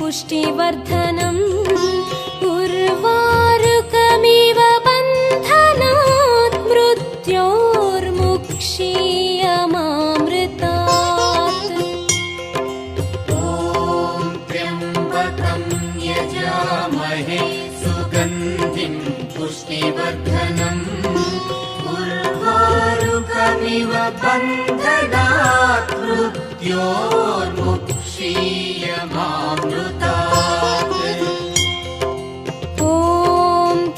पुष्टिवर्धनम् उर्वारुकमिव बन्धनात् मृत्योर्मुक्षीयमामृतात्। ॐ त्र्यम्बकं यजामहे सुगन्धिं पुष्टिवर्धनम् उर्वारुकमिव बन्धनात् मृत्योर्मुक्षीयमामृतात्। ॐ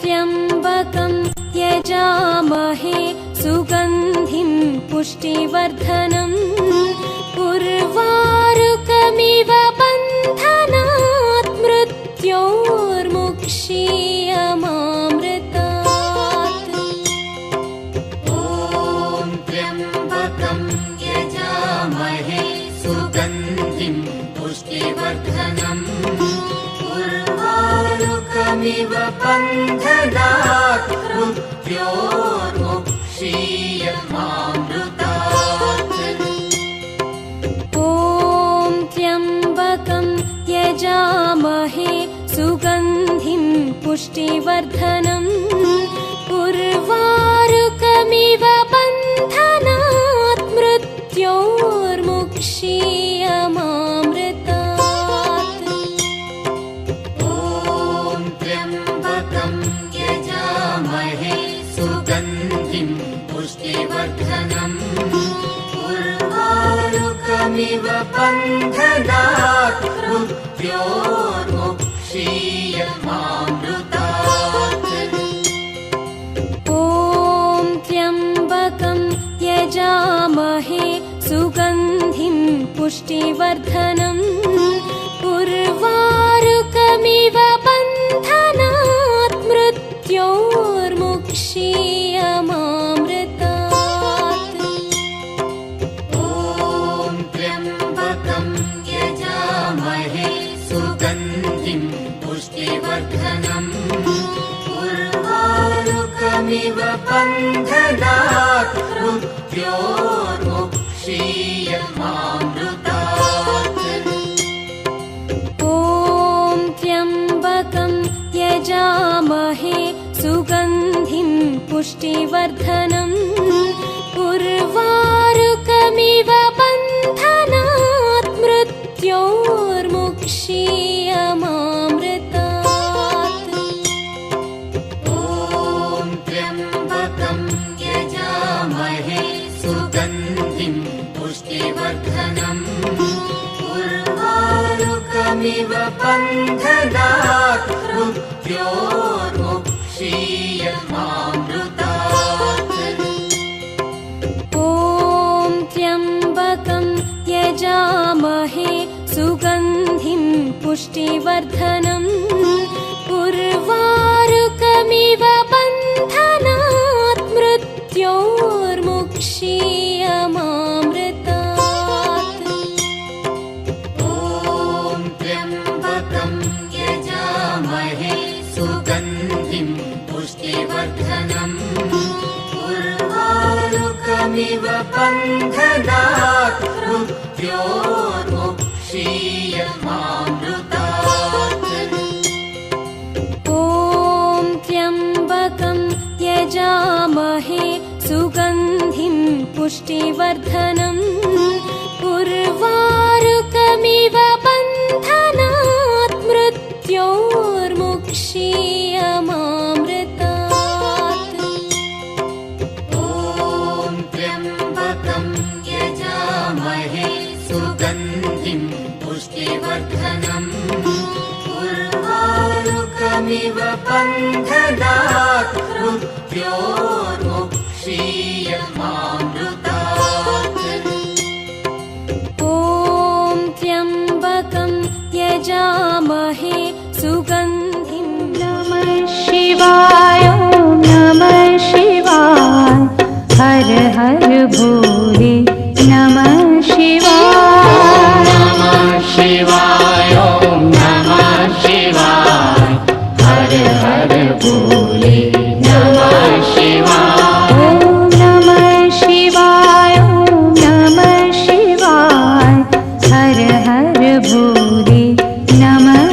त्र्यम्बकं यजामहे सुगन्धिं पुष्टिवर्धनम् उर्वारुकमिव बन्धनात् मृत्योर्मुक्षीयमामृतात्। ॐ त्र्यम्बकं यजामहे सुगन्धिं पुष्टिवर्धनम् उर्वारुकमिव बन्धनात् मृत्योर्मुक्षीयमामृतात्। ॐ त्र्यम्बकं यजामहे सुगन्धिं पुष्टिवर्धनम् उर्वारुकमिव बन्धनात् मृत्योर्मुक्षीयमामृतात्। ॐ त्र्यम्बकं यजामहे सुगन्धिं पुष्टिवर्धनम् उर्वारुकमिव बन्धनात् मृत्योर्मुक्षीयमामृतात्। ॐ त्र्यम्बकं यजामहे सुगन्धिं पुष्टिवर्धनम् उर्वारुकमिव बन्धनात् मृत्योर्मुक्षीयमामृतात्। ॐ त्र्यम्बकं यजामहे सुगन्धिं पुष्टिवर्धनम् उर्वारुकमिव बन्धनात् मृत्योर्मुक्षीयमामृतात्। ॐ त्र्यम्बकं यजामहे सुगन्धिं पुष्टिवर्धनम् उर्वारुकमिव बन्धनात् मृत्योर्मुक्षीयमामृतात्। ॐ त्र्यम्बकं यजामहे सुगन्धिं पुष्टिवर्धनम् उर्वारुकमिव बन्धनात् मृत्योर्मुक्षीयमामृतात्। ॐ त्र्यम्बकं यजामहे सुगन्धिं पुष्टिवर्धनम् उर्वारुकमिव बन्धनात् मृत्योर्मुक्षीयमामृतात्। ॐ त्र्यम्बकं यजामहे सुगन्धिं पुष्टिवर्धनम् उर्वारुकमिव बन्धनात् मृत्योर्मुक्षीयमामृतात्। ॐ त्र्यम्बकं यजामहे सुगन्धिं पुष्टिवर्धनम् उर्वारुकमिव बन्धनात् मृत्योर्मुक्षीयमामृतात्। ॐ त्र्यम्बकं यजामहे सुगन्धिं पुष्टिवर्धनम् उर्वारुकमिव बन्धनात् मृत्योर्मुक्षीयमामृतात्। ॐ त्र्यम्बकं यजामहे सुगन्धिं नमः शिवाय नमः शिवाय हर हर भोले नमः शिवाय नमः शिवाय नमः शिवाय हर हर भोले नमः शिवाय। ॐ नमः शिवाय नमः शिवाय हर हर भोले नमः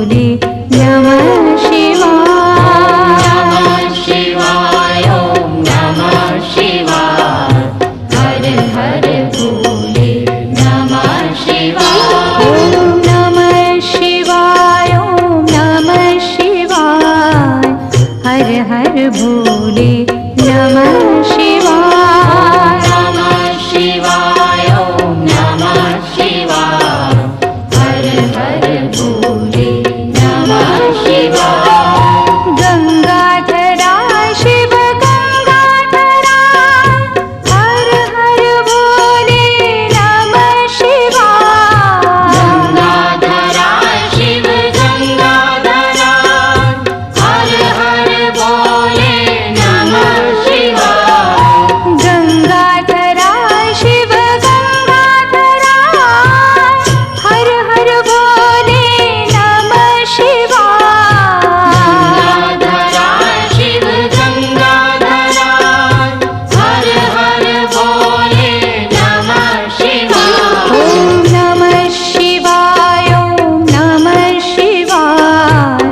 भोले नमः शिवाय। नमः शिवाय ॐ नमः शिवाय हर हर भोले नमः शिवाय। ॐ नमः शिवाय ॐ नमः शिवाय हर हर भोले नमः शिवाय। नमः शिवाय ॐ नमः शिवाय हर हर भोले नमः शिवाय। गंगाधरा शिव गंगाधरा हर हर भोले नमः शिवाय। गंगाधरा शिव गंगाधरा हर हर भोले नमः शिवाय। गंगाधरा शिव गंगाधरा हर हर भोले नमः शिवाय। गंगाधरा शिव गंगाधरा हर हर भोले नमः शिवाय। ॐ नमः शिवाय ॐ नमः शिवाय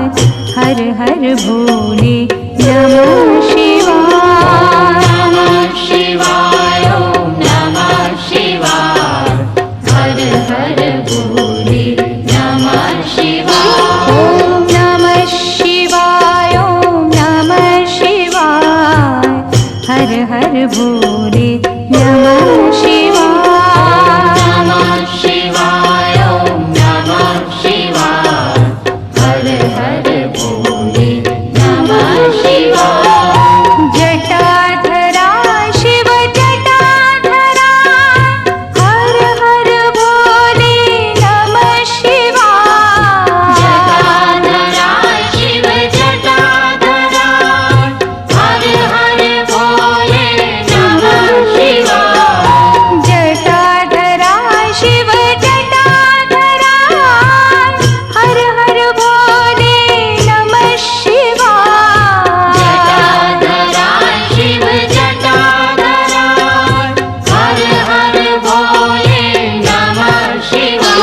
हर हर भोले नमः शिवाय। नमः शिवाय ॐ नमः शिवाय हर हर भोले नमः शिवाय। ॐ नमः शिवाय ॐ नमः शिवाय हर हर भोले नमः शिवाय। नमः शिवाय ॐ नमः शिवाय हर हर भोले नमः शिवाय। जटाधरा शिव जटाधरा हर हर भोले नमः शिवाय। जटाधरा शिव जटाधरा हर हर भोले नमः शिवाय। जटाधरा शिव जटाधरा हर हर भोले नमः शिवाय। जटाधरा शिव जटाधरा हर हर भोले नमः शिवाय।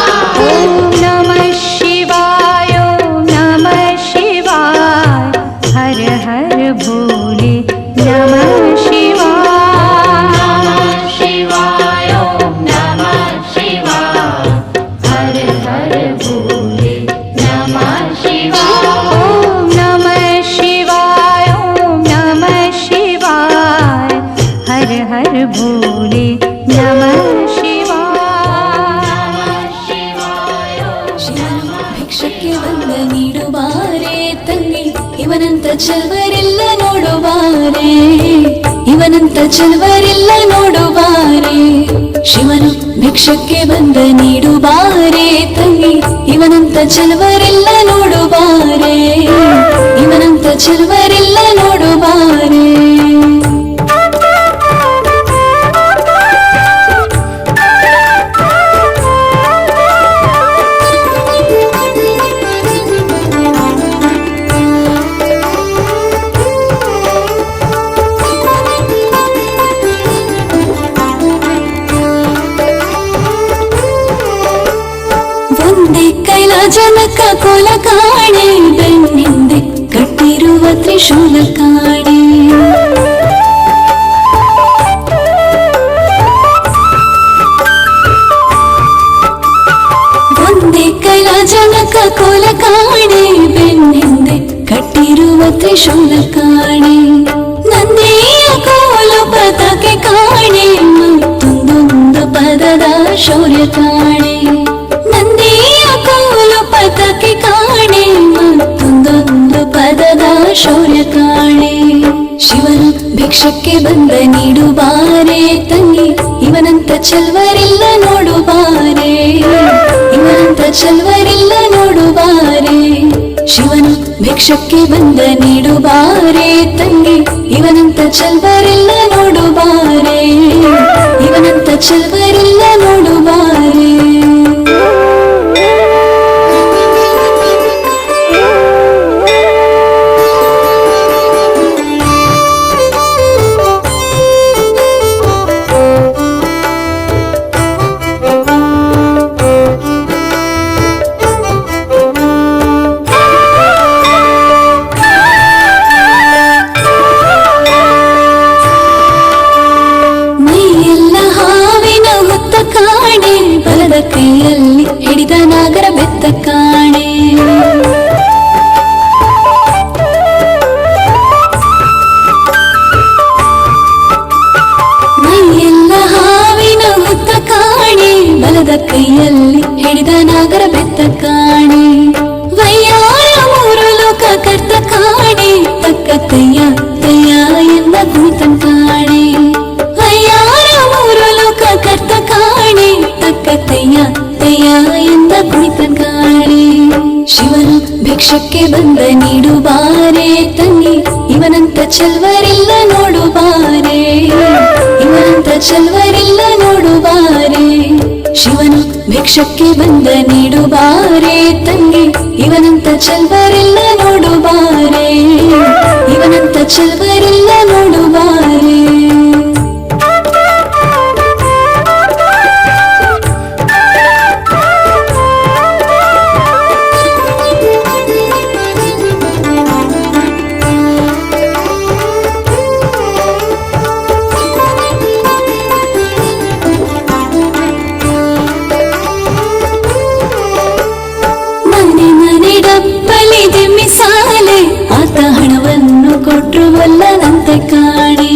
ॐ नमः शिवाय ॐ नमः शिवाय हर हर भोले नमः शिवाय। नमः शिवाय ॐ नमः शिवाय हर हर भोले नमः शिवाय। ॐ नमः शिवाय ॐ नमः शिवाय हर हर भोले नमः शिवाय। शिवाय ಶಿವನು ಭಿಕ್ಷಕ್ಕೆ ಬಂದ ನೀಡುವಾರೆ ತಂಗಿ ಇವನಂತ ಚೆಲ್ವರಿಲ್ಲ ನೋಡುವಾರೆ ಇವನಂತ ಚೆಲ್ವರಿಲ್ಲ ನೋಡುವಾರೆ ಶಿವನು ಭಿಕ್ಷಕ್ಕೆ ಬಂದ ನೀಡುವಾರೆ ತಂಗಿ ಇವನಂತ ಚೆಲ್ವರಿಲ್ಲ ನೋಡುವಾರೆ ಇವನಂತ ಚೆಲ್ವರಿಲ್ಲ ನೋಡುವಾರೆ ಒಂದೇ ಕೈಲಾಜನಕ ಕೋಲ ಕಾಣೆ ಬೆನ್ನಿಂದೆ ಕಟ್ಟಿರುವ ತ್ರಿಶೂಲ ಕಾಣೆ ಒಂದೇ ಕೈಲಾಜನಕ ಕೋಲ ಕಾಣೆ ಬೆನ್ನಿಂದೆ ಕಟ್ಟಿರುವ ತ್ರಿಶೂಲ ಕಾಣೆ ನಂದಿಯ ಕೋಲು ಪದಕ್ಕೆ ಕಾಣೆ ಮತ್ತೊಂದೊಂದು ಪದದ ಶೌರ್ಯ ಕಾಣೆ ನಂದಿಯ ಕೋಲು ಪದಕ್ಕೆ ಕಾಣೆ ಮತ್ತೊಂದೊಂದು ಪದದ ಶೌರ್ಯ ಕಾಣೆ ಶಿವನು ಭಿಕ್ಷಕ್ಕೆ ಬಂದ ನೀಡುವಾರೆ ತಂಗಿ ಇವನಂತ ಚೆಲ್ವರಿಲ್ಲ ನೋಡುವಾರೆ ಇವನಂತ ಚೆಲ್ವರಿಲ್ಲ ನೋಡುವಾರೆ ಶಿವನು ಭಿಕ್ಷಕ್ಕೆ ಬಂದ ನೀಡುವಾರೆ ತಂಗಿ ಇವನಂತ ಚೆಲ್ವರಿಲ್ಲ ನೋಡುವಾರೆ ಇವನಂತ ಚೆಲ್ವರಿಲ್ಲ ನೋಡುವಾರೆ ಭಿಕ್ಷಕ್ಕೆ ಬಂದ ನೀಡು ಬಾರೆ ತಂಗಿ, ಇವನಂತ ಚೆಲ್ವರಿಲ್ಲ ನೋಡು ಬಾರೆ, ಇವನಂತ ಚೆಲ್ವರಿಲ್ಲ ನೋಡು ಬಾರೆ. ಶಿವನು ಭಿಕ್ಷಕ್ಕೆ ಬಂದ ನೀಡು ಬಾರೆ ತಂಗಿ, ಇವನಂತ ಚೆಲ್ವರಿಲ್ಲ ನೋಡು ಬಾರೆ, ಇವನಂತ ಚೆಲ್ವರಿಲ್ಲ ನೋಡು ಬಾರೆ. ಡಬ್ಬಲಿದೆ ಮಿಸಾಲೆ, ಆತ ಹಣವನ್ನು ಕೊಟ್ರು ಒಲ್ಲದಂತೆ ಕಾಣೆ.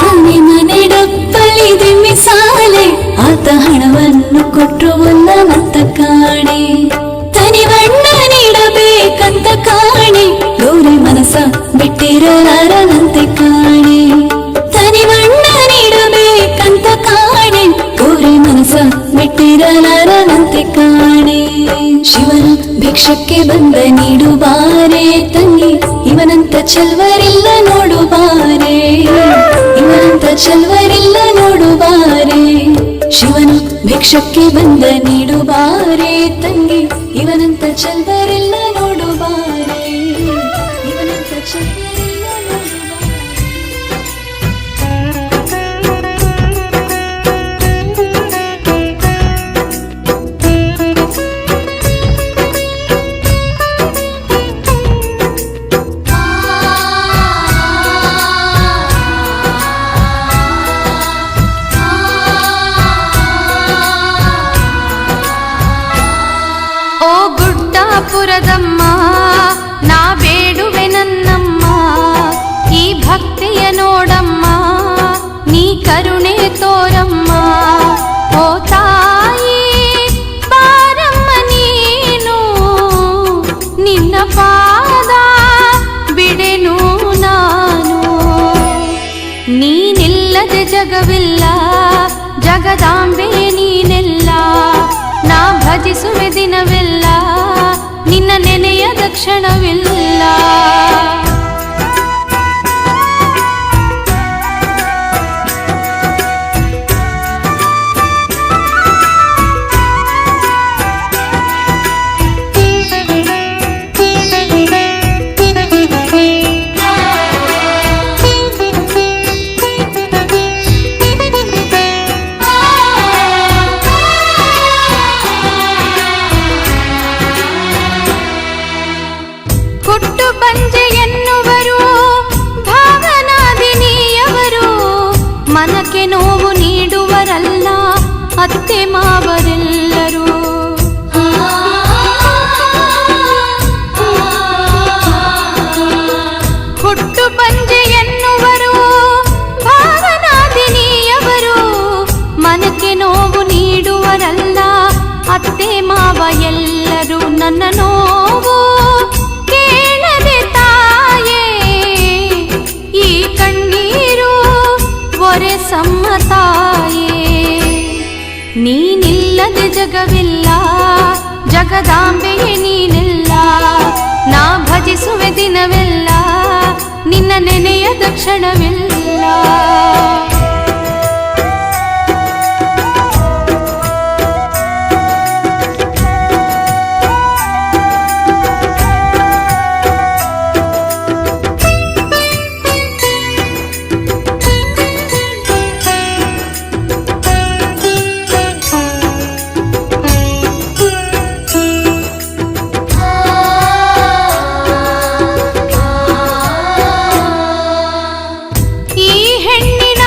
ಮನೆ ಮನೆ ಡಬ್ಬಲಿದೆ ಮಿಸಾಲೆ, ಆತ ಹಣವನ್ನು ಕೊಟ್ರು ಒಲ್ಲದಂತ ಕಾಣೆ. ತನಿವಣ್ಣ ನೀಡಬೇಕಂತ ಕಾಣೆ, ಗೌರಿ ಮನಸ ಬಿಟ್ಟಿರಲಾರದಂತೆ ಕಾಣೆ. ತನಿವಣ್ಣ ನೀಡಬೇಕಂತ ಕಾಣೆ, ಗೌರಿ ಮನಸ ಬಿಟ್ಟಿರಲಾರದಂತೆ ಕಾಣೆ. ಶಿವನು ಭಿಕ್ಷಕ್ಕೆ ಬಂದ ನೀಡು ಬಾರೆ ತಂಗಿ, ಇವನಂತ ಚೆಲ್ವರಿಲ್ಲ ನೋಡು ಬಾರೆ, ಇವನಂತ ಚೆಲ್ವರಿಲ್ಲ ನೋಡು ಬಾರೆ. ಶಿವನು ಭಿಕ್ಷಕ್ಕೆ ಬಂದ ನೀಡು ಬಾರೆ ತಂಗಿ, ಇವನಂತ ಚೆಲ್ವರಿಲ್ಲ ನೋಡು ಬಾರೆ, ಇವನಂತ ಚೆಲ್ವರಿಲ್ಲ ನೋಡು ಬಾರೆ. ಪುರದಮ್ಮ ನಾ ಬೇಡುವೆ ನನ್ನಮ್ಮ, ಈ ಭಕ್ತಿಯ ನೋಡಮ್ಮ ನೀ ಕರುಣೆ ತೋರಮ್ಮ. ಓ ತಾಯಿ ಬಾರಮ್ಮ ನೀನು, ನಿನ್ನ ಪಾದ ಬಿಡೆನು ನಾನು. ನೀನಿಲ್ಲದೆ ಜಗವಿಲ್ಲ, ಜಗದಾಂಬೆ ನೀನೆಲ್ಲ, ನಾ ಭಜಿಸುವೆ ದಿನವೆಲ್ಲ, ನಿನ್ನ ನೆನೆಯದ ಕ್ಷಣವಿಲ್ಲ. ಹುಟ್ಟು ಬಂಜೆ ಎನ್ನುವರು ಭಾವನಾದಿನಿಯವರು, ಮನಕ್ಕೆ ನೋವು ನೀಡುವರಲ್ಲ ಅತ್ತೆ ಮಾವರೆಲ್ಲರೂ. ಹುಟ್ಟು ಬಂಜೆ ಎನ್ನುವರು ಭಾವನಾದಿನಿಯವರು, ಮನಕ್ಕೆ ನೋವು ನೀಡುವರಲ್ಲ ಅತ್ತೆ ಮಾವ ಎಲ್ಲರೂ. ನನ್ನ ನೋವು ಕೇಳದೆ ತಾಯೇ, ಈ ಕಣ್ಣೀರು ಒರೆ ಸಮ್ಮತಾಯೇ. ನೀನಿಲ್ಲದೆ ಜಗವಿಲ್ಲ, ಜಗದಾಂಬೆಯೇ ನೀನೆಲ್ಲ, ನಾ ಭಜಿಸುವೆ ದಿನವೆಲ್ಲ, ನಿನ್ನ ನೆನೆಯದ ಕ್ಷಣವಿಲ್ಲ. ಈ ಹೆಣ್ಣಿನ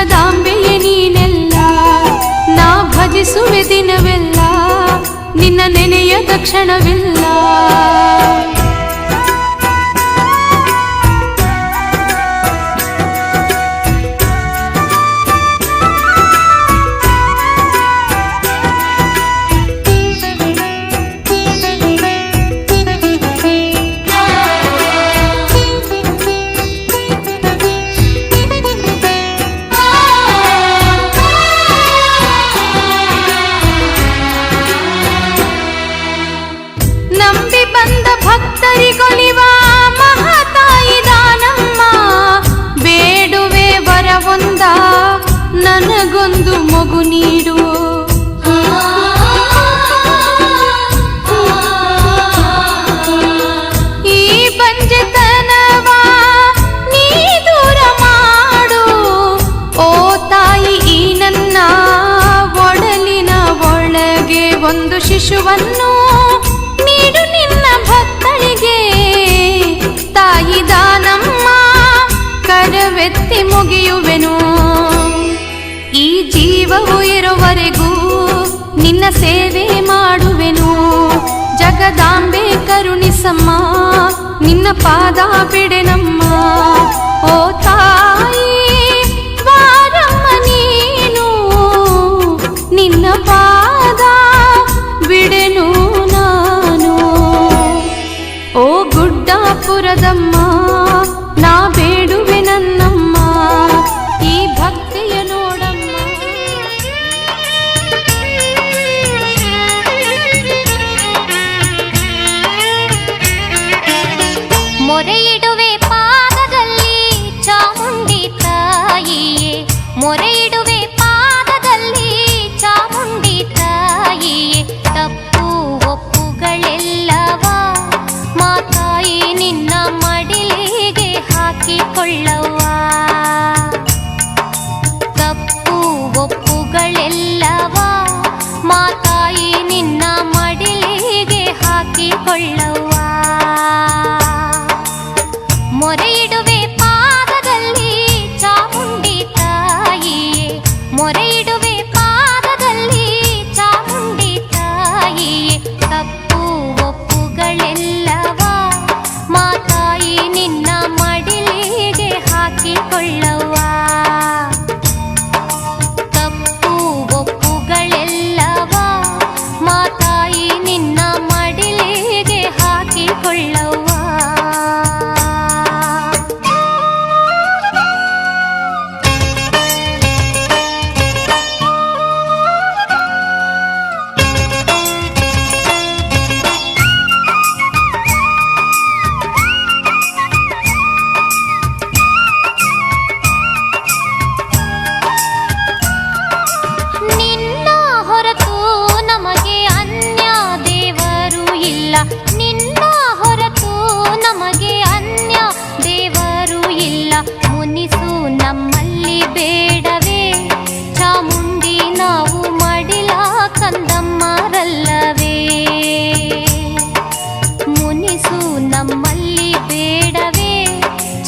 ಜಗದಾಂಬೆಯೇ ನೀನೆಲ್ಲ, ನಾ ಭಜಿಸುವೆ ದಿನವೆಲ್ಲ, ನಿನ್ನ ನೆನೆಯದ ಕ್ಷಣವಿಲ್ಲ. ನಂಬಿ ಬಂದ ಭಕ್ತರಿಗೊಲಿವ ಮಹಾತಾಯಿ ದಾನಮ್ಮ, ಬೇಡುವೆ ವರವೊಂದ ನನಗೊಂದು ಮಗು ನೀಡು. ಈ ಬಂಜೆತನವ ನೀ ದೂರ ಮಾಡು, ಓ ತಾಯಿ ಈ ನನ್ನ ಒಡಲಿನ ಒಳಗೆ ಒಂದು ಶಿಶುವನ್ನು ನೀಡು ನಿನ್ನ ಭಕ್ತರಿಗೆ. ತಾಯಿ ದಾನಮ್ಮ ಕರವೆತ್ತಿ ಮುಗಿಯುವೆನು, ಈ ಜೀವವು ಇರುವವರೆಗೂ ನಿನ್ನ ಸೇವೆ ಮಾಡುವೆನು. ಜಗದಾಂಬೆ ಕರುಣಿಸಮ್ಮ, ನಿನ್ನ ಪಾದ ಬಿಡೆನಮ್ಮ. ಓ ತಾಯಿ ಬಾರಮ್ಮ ನೀನು, ನಿನ್ನ ಪಾದ ಬಿಡೆನು ನಾನು. ಓ ಗುಡ್ಡಾಪುರದಮ್ಮ ನಾ ಬೇಡುವೆ ನನ್ನಮ್ಮ, ಈ ಭಕ್ತಿಯ ನೋಡಮ್ಮ. ಮೊರೆಯಿಡುವೆ ಪಾದದಲ್ಲಿ ಚಾಮುಂಡಿ ತಾಯಿಯೇ, ಮೊರೆಯಿಡುವೆ ಪಾದದಲ್ಲಿ ಚಾಮುಂಡಿ ತಾಯಿಯೇ. ತಪ್ಪು ಒಪ್ಪುಗಳೆಲ್ಲವ ಮಾತಾಯಿ ನಿನ್ನ ಮಡಿಲಿಗೆ ಹಾಕಿಕೊಳ್ಳವ್ವ. ತಪ್ಪು ಒಪ್ಪುಗಳೆಲ್ಲವ ಮಾತಾಯಿ ನಿನ್ನ ಮಡಿಲಿಗೆ ಹಾಕಿಕೊಳ್ಳವ್ವ. ಮೊರೆಯಿಡುವೆ ಪಾದದಲ್ಲಿ ಚಾಮುಂಡಿ ತಾಯಿಯೇ, ಮೊರೆಯಿಡುವೆ ಪಾದದಲ್ಲಿ ಚಾಮುಂಡಿ ತಾಯಿಯೇ. ತಪ್ಪು ಒಪ್ಪುಗಳೆಲ್ಲವ ಮಾತಾಯಿ ನಿನ್ನ ಮಡಿಲಿಗೆ ಹಾಕಿಕೊಳ್ಳವ್ವ. ತಪ್ಪು ಒಪ್ಪುಗಳೆಲ್ಲವ ಮಾತಾಯಿ ನಿನ್ನ ಮಡಿಲಿಗೆ ಹಾಕಿಕೊಳ್ಳವ್ವ. ನಿನ್ನ ಹೊರತು ನಮಗೆ ಅನ್ಯ ದೇವರು ಇಲ್ಲ, ನಿನ್ನ ಹೊರತು ನಮಗೆ ಅನ್ಯ ದೇವರು ಇಲ್ಲ. ಮುನಿಸು ನಮ್ಮಲ್ಲಿ ಬೇಡವೇ ಚಾಮುಂಡಿ, ನಾವು ಮಡಿಲ ಕಂದಮ್ಮರಲ್ಲವೇ. ಮುನಿಸು ನಮ್ಮಲ್ಲಿ ಬೇಡವೇ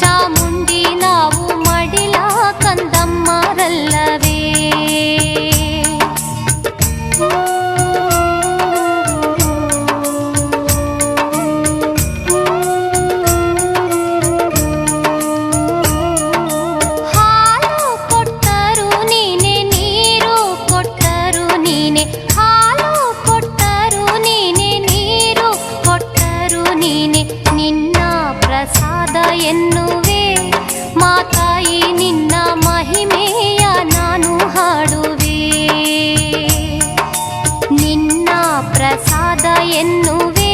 ಚಾಮುಂಡಿ, ನಾವು ಮಡಿಲ ಕಂದಮ್ಮರಲ್ಲವೇ. ಹಾಲು ಕೊಟ್ಟರು ನೀನೆ, ನೀರು ಕೊಟ್ಟರು ನೀನೆ, ಹಾಲು ಕೊಟ್ಟರು ನೀನೆ, ನೀರು ಕೊಟ್ಟರು ನೀನೆ. ನಿನ್ನ ಪ್ರಸಾದ ಎನ್ನುವೆ ಮಾತಾಯಿ, ನಿನ್ನ ಮಹಿಮೆಯ ನಾನು ಹಾಡುವೆ. ನಿನ್ನ ಪ್ರಸಾದ ಎನ್ನುವೆ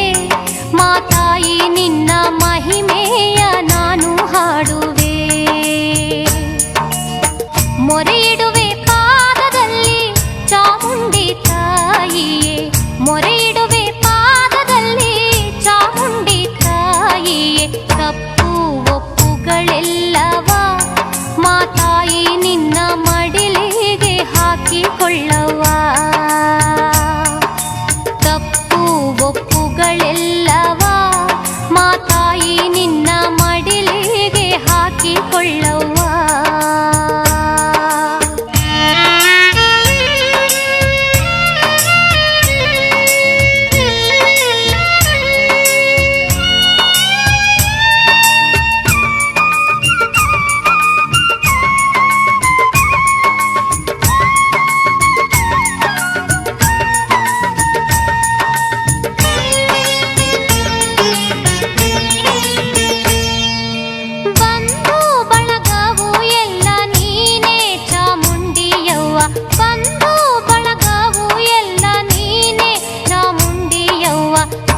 ಮಾತಾಯಿ, ನಿನ್ನ ಮಹಿಮೆಯ ನಾನು ಹಾಡುವೆ. ಮೊರೆಯಿಡುವೆ ಪಾದದಲ್ಲಿ ಚಾಮುಂಡಿ ತಾಯಿಯೇ, ಮೊರೆಯಿಡುವೆ ಪಾದದಲ್ಲಿ ಚಾಮುಂಡಿ ತಾಯಿಯೇ. ತಪ್ಪು ಒಪ್ಪುಗಳೆಲ್ಲವ ಮಾತಾಯಿ ನಿನ್ನ ಮಡಿಲಿಗೆ ಹಾಕಿಕೊಳ್ಳವ್ವ. ತಪ್ಪು ಒಪ್ಪುಗಳೆಲ್ಲವ ಮಾತಾಯಿ ನಿನ್ನ ಮಡಿಲಿಗೆ ಹಾಕಿಕೊಳ್ಳವ್ವ.